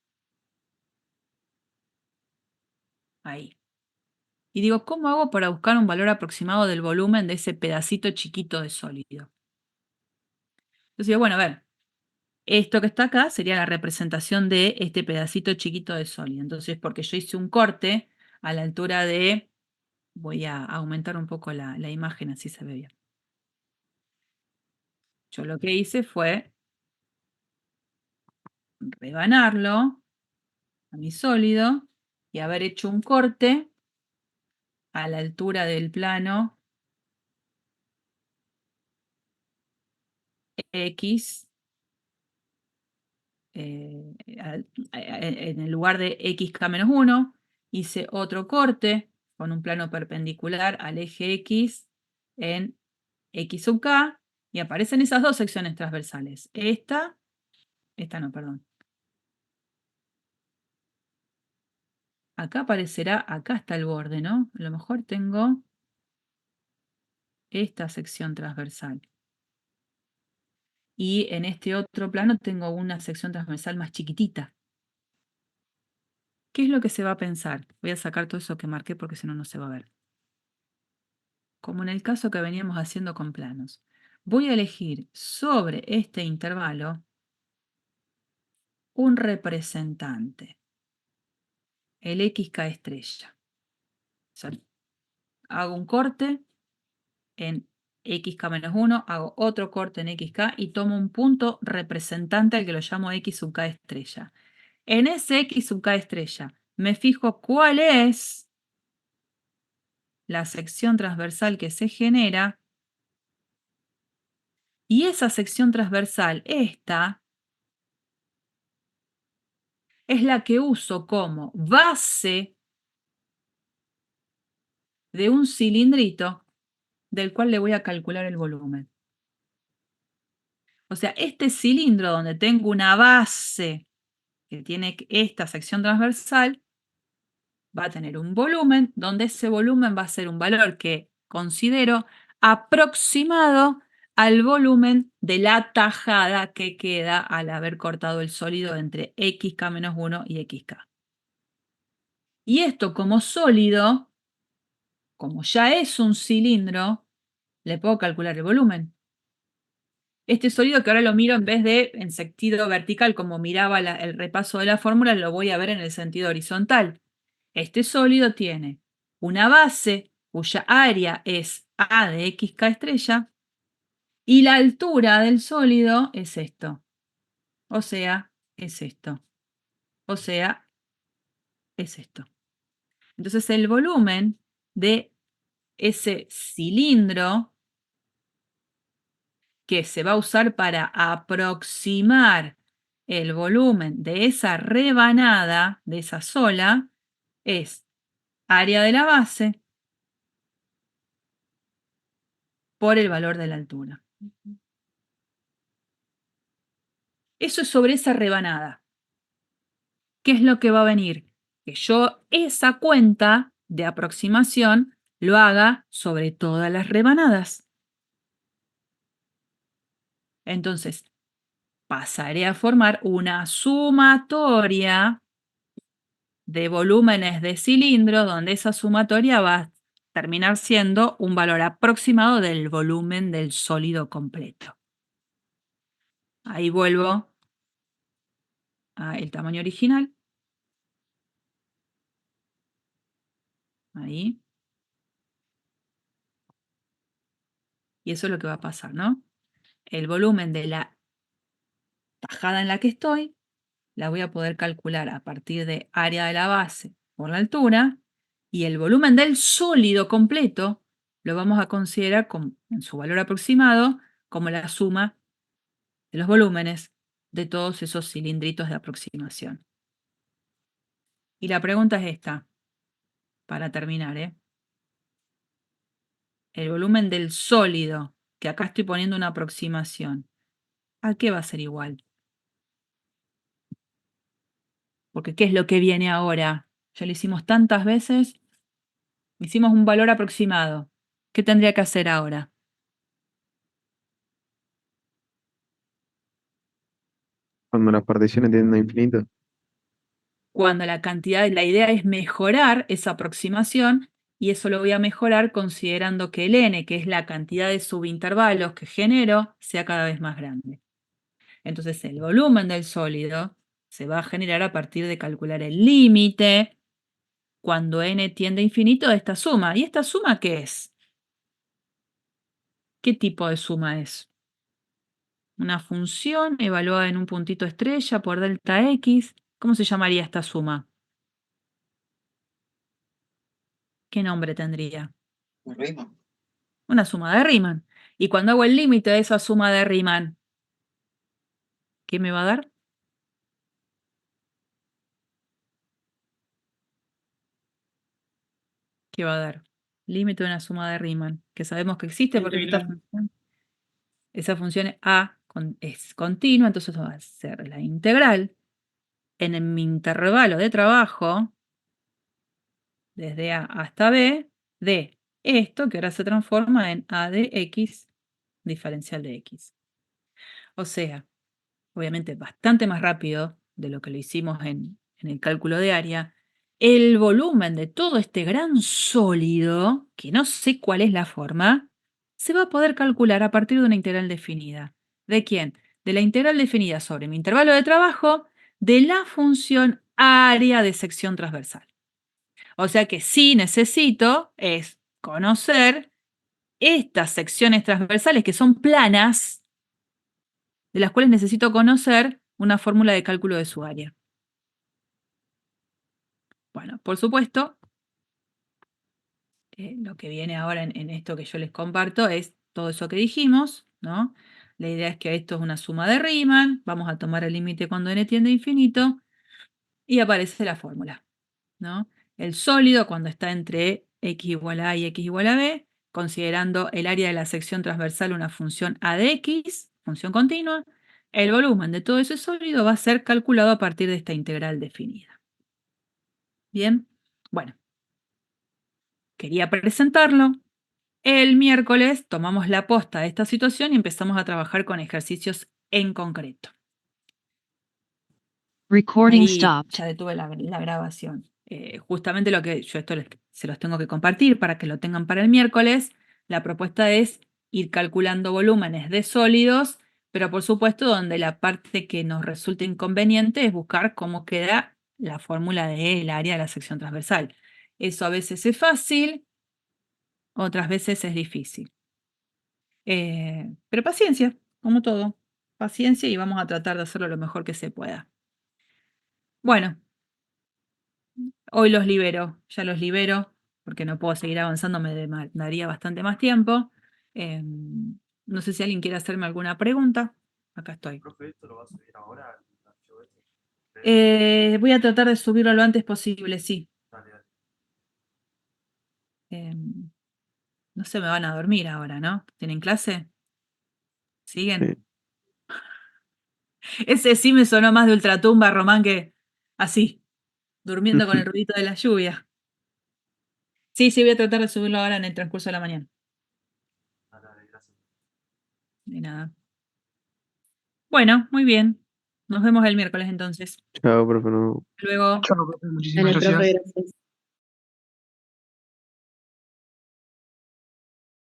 Ahí. Y digo, ¿cómo hago para buscar un valor aproximado del volumen de ese pedacito chiquito de sólido? Entonces digo, bueno, a ver, esto que está acá sería la representación de este pedacito chiquito de sólido. Entonces, porque yo hice un corte a la altura de... Voy a aumentar un poco la imagen, así se ve bien. Yo lo que hice fue rebanarlo a mi sólido y haber hecho un corte a la altura del plano X, en el lugar de xk-1, hice otro corte con un plano perpendicular al eje X en X sub k, y aparecen esas dos secciones transversales. Esta no, perdón. Acá aparecerá, acá está el borde, ¿no? A lo mejor tengo esta sección transversal. Y en este otro plano tengo una sección transversal más chiquitita. ¿Qué es lo que se va a pensar? Voy a sacar todo eso que marqué porque si no, no se va a ver. Como en el caso que veníamos haciendo con planos. Voy a elegir sobre este intervalo un representante, el XK estrella. O sea, hago un corte en xk-1, hago otro corte en xk y tomo un punto representante al que lo llamo x sub k estrella. En ese x sub k estrella me fijo cuál es la sección transversal que se genera, y esa sección transversal, esta, es la que uso como base de un cilindrito del cual le voy a calcular el volumen. O sea, este cilindro donde tengo una base que tiene esta sección transversal, va a tener un volumen, donde ese volumen va a ser un valor que considero aproximado al volumen de la tajada que queda al haber cortado el sólido entre xk-1 y xk. Y esto como sólido, como ya es un cilindro, le puedo calcular el volumen. Este sólido que ahora lo miro en vez de en sentido vertical, como miraba el repaso de la fórmula, lo voy a ver en el sentido horizontal. Este sólido tiene una base cuya área es A de xk estrella y la altura del sólido es esto. O sea, es esto. O sea, es esto. Entonces el volumen de ese cilindro que se va a usar para aproximar el volumen de esa rebanada, de esa sola, es área de la base por el valor de la altura. Eso es sobre esa rebanada. ¿Qué es lo que va a venir? Que yo esa cuenta de aproximación lo haga sobre todas las rebanadas. Entonces, pasaré a formar una sumatoria de volúmenes de cilindro, donde esa sumatoria va a terminar siendo un valor aproximado del volumen del sólido completo. Ahí vuelvo al tamaño original. Ahí. Y eso es lo que va a pasar, ¿no? El volumen de la tajada en la que estoy, la voy a poder calcular a partir de área de la base por la altura, y el volumen del sólido completo lo vamos a considerar en su valor aproximado como la suma de los volúmenes de todos esos cilindritos de aproximación. Y la pregunta es esta, para terminar, ¿eh? El volumen del sólido, que acá estoy poniendo una aproximación, ¿a qué va a ser igual? Porque ¿qué es lo que viene ahora? Ya lo hicimos tantas veces, hicimos un valor aproximado. ¿Qué tendría que hacer ahora? Cuando las particiones tienden a infinito. Cuando la idea es mejorar esa aproximación, y eso lo voy a mejorar considerando que el n, que es la cantidad de subintervalos que genero, sea cada vez más grande. Entonces el volumen del sólido se va a generar a partir de calcular el límite cuando n tiende a infinito de esta suma. ¿Y esta suma qué es? ¿Qué tipo de suma es? Una función evaluada en un puntito estrella por delta x. ¿Cómo se llamaría esta suma? ¿Qué nombre tendría? Riemann. Una suma de Riemann. Y cuando hago el límite de esa suma de Riemann, ¿qué me va a dar? ¿Qué va a dar? Límite de una suma de Riemann, que sabemos que existe porque esa función A es continua, entonces va a ser la integral en mi intervalo de trabajo, desde A hasta B, de esto que ahora se transforma en A de X diferencial de X. O sea, obviamente bastante más rápido de lo que lo hicimos en el cálculo de área, el volumen de todo este gran sólido, que no sé cuál es la forma, se va a poder calcular a partir de una integral definida. ¿De quién? De la integral definida sobre mi intervalo de trabajo de la función área de sección transversal. O sea que sí necesito es conocer estas secciones transversales que son planas, de las cuales necesito conocer una fórmula de cálculo de su área. Bueno, por supuesto, lo que viene ahora en esto que yo les comparto es todo eso que dijimos, ¿no? La idea es que esto es una suma de Riemann, vamos a tomar el límite cuando n tiende a infinito y aparece la fórmula, ¿no? El sólido cuando está entre x igual a y x igual a b, considerando el área de la sección transversal una función a de x, función continua, el volumen de todo ese sólido va a ser calculado a partir de esta integral definida. Bien, bueno, quería presentarlo. El miércoles tomamos la posta de esta situación y empezamos a trabajar con ejercicios en concreto. Recording Ahí stopped. ya detuve la grabación. Justamente lo que yo esto se los tengo que compartir para que lo tengan para el miércoles. La propuesta es ir calculando volúmenes de sólidos, pero por supuesto donde la parte que nos resulte inconveniente es buscar cómo queda la fórmula del área de la sección transversal. Eso a veces es fácil, otras veces es difícil. Pero paciencia, como todo. Paciencia y vamos a tratar de hacerlo lo mejor que se pueda. Bueno, hoy los libero, ya los libero, porque no puedo seguir avanzando, me daría bastante más tiempo. No sé si alguien quiere hacerme alguna pregunta. Acá estoy. Profe, ¿esto lo va a subir ahora al archivo este? Voy a tratar de subirlo lo antes posible, sí. Dale, dale. No se me van a dormir ahora, ¿no? ¿Tienen clase? ¿Siguen? Sí. Ese sí me sonó más de ultratumba, Román, que así, durmiendo con el ruidito de la lluvia. Sí, voy a tratar de subirlo ahora en el transcurso de la mañana. Dale, dale, gracias. De nada. Bueno, muy bien. Nos vemos el miércoles entonces. Chao, profe. No. Hasta luego. Chao, profe, muchísimas Dale, gracias. profe, gracias.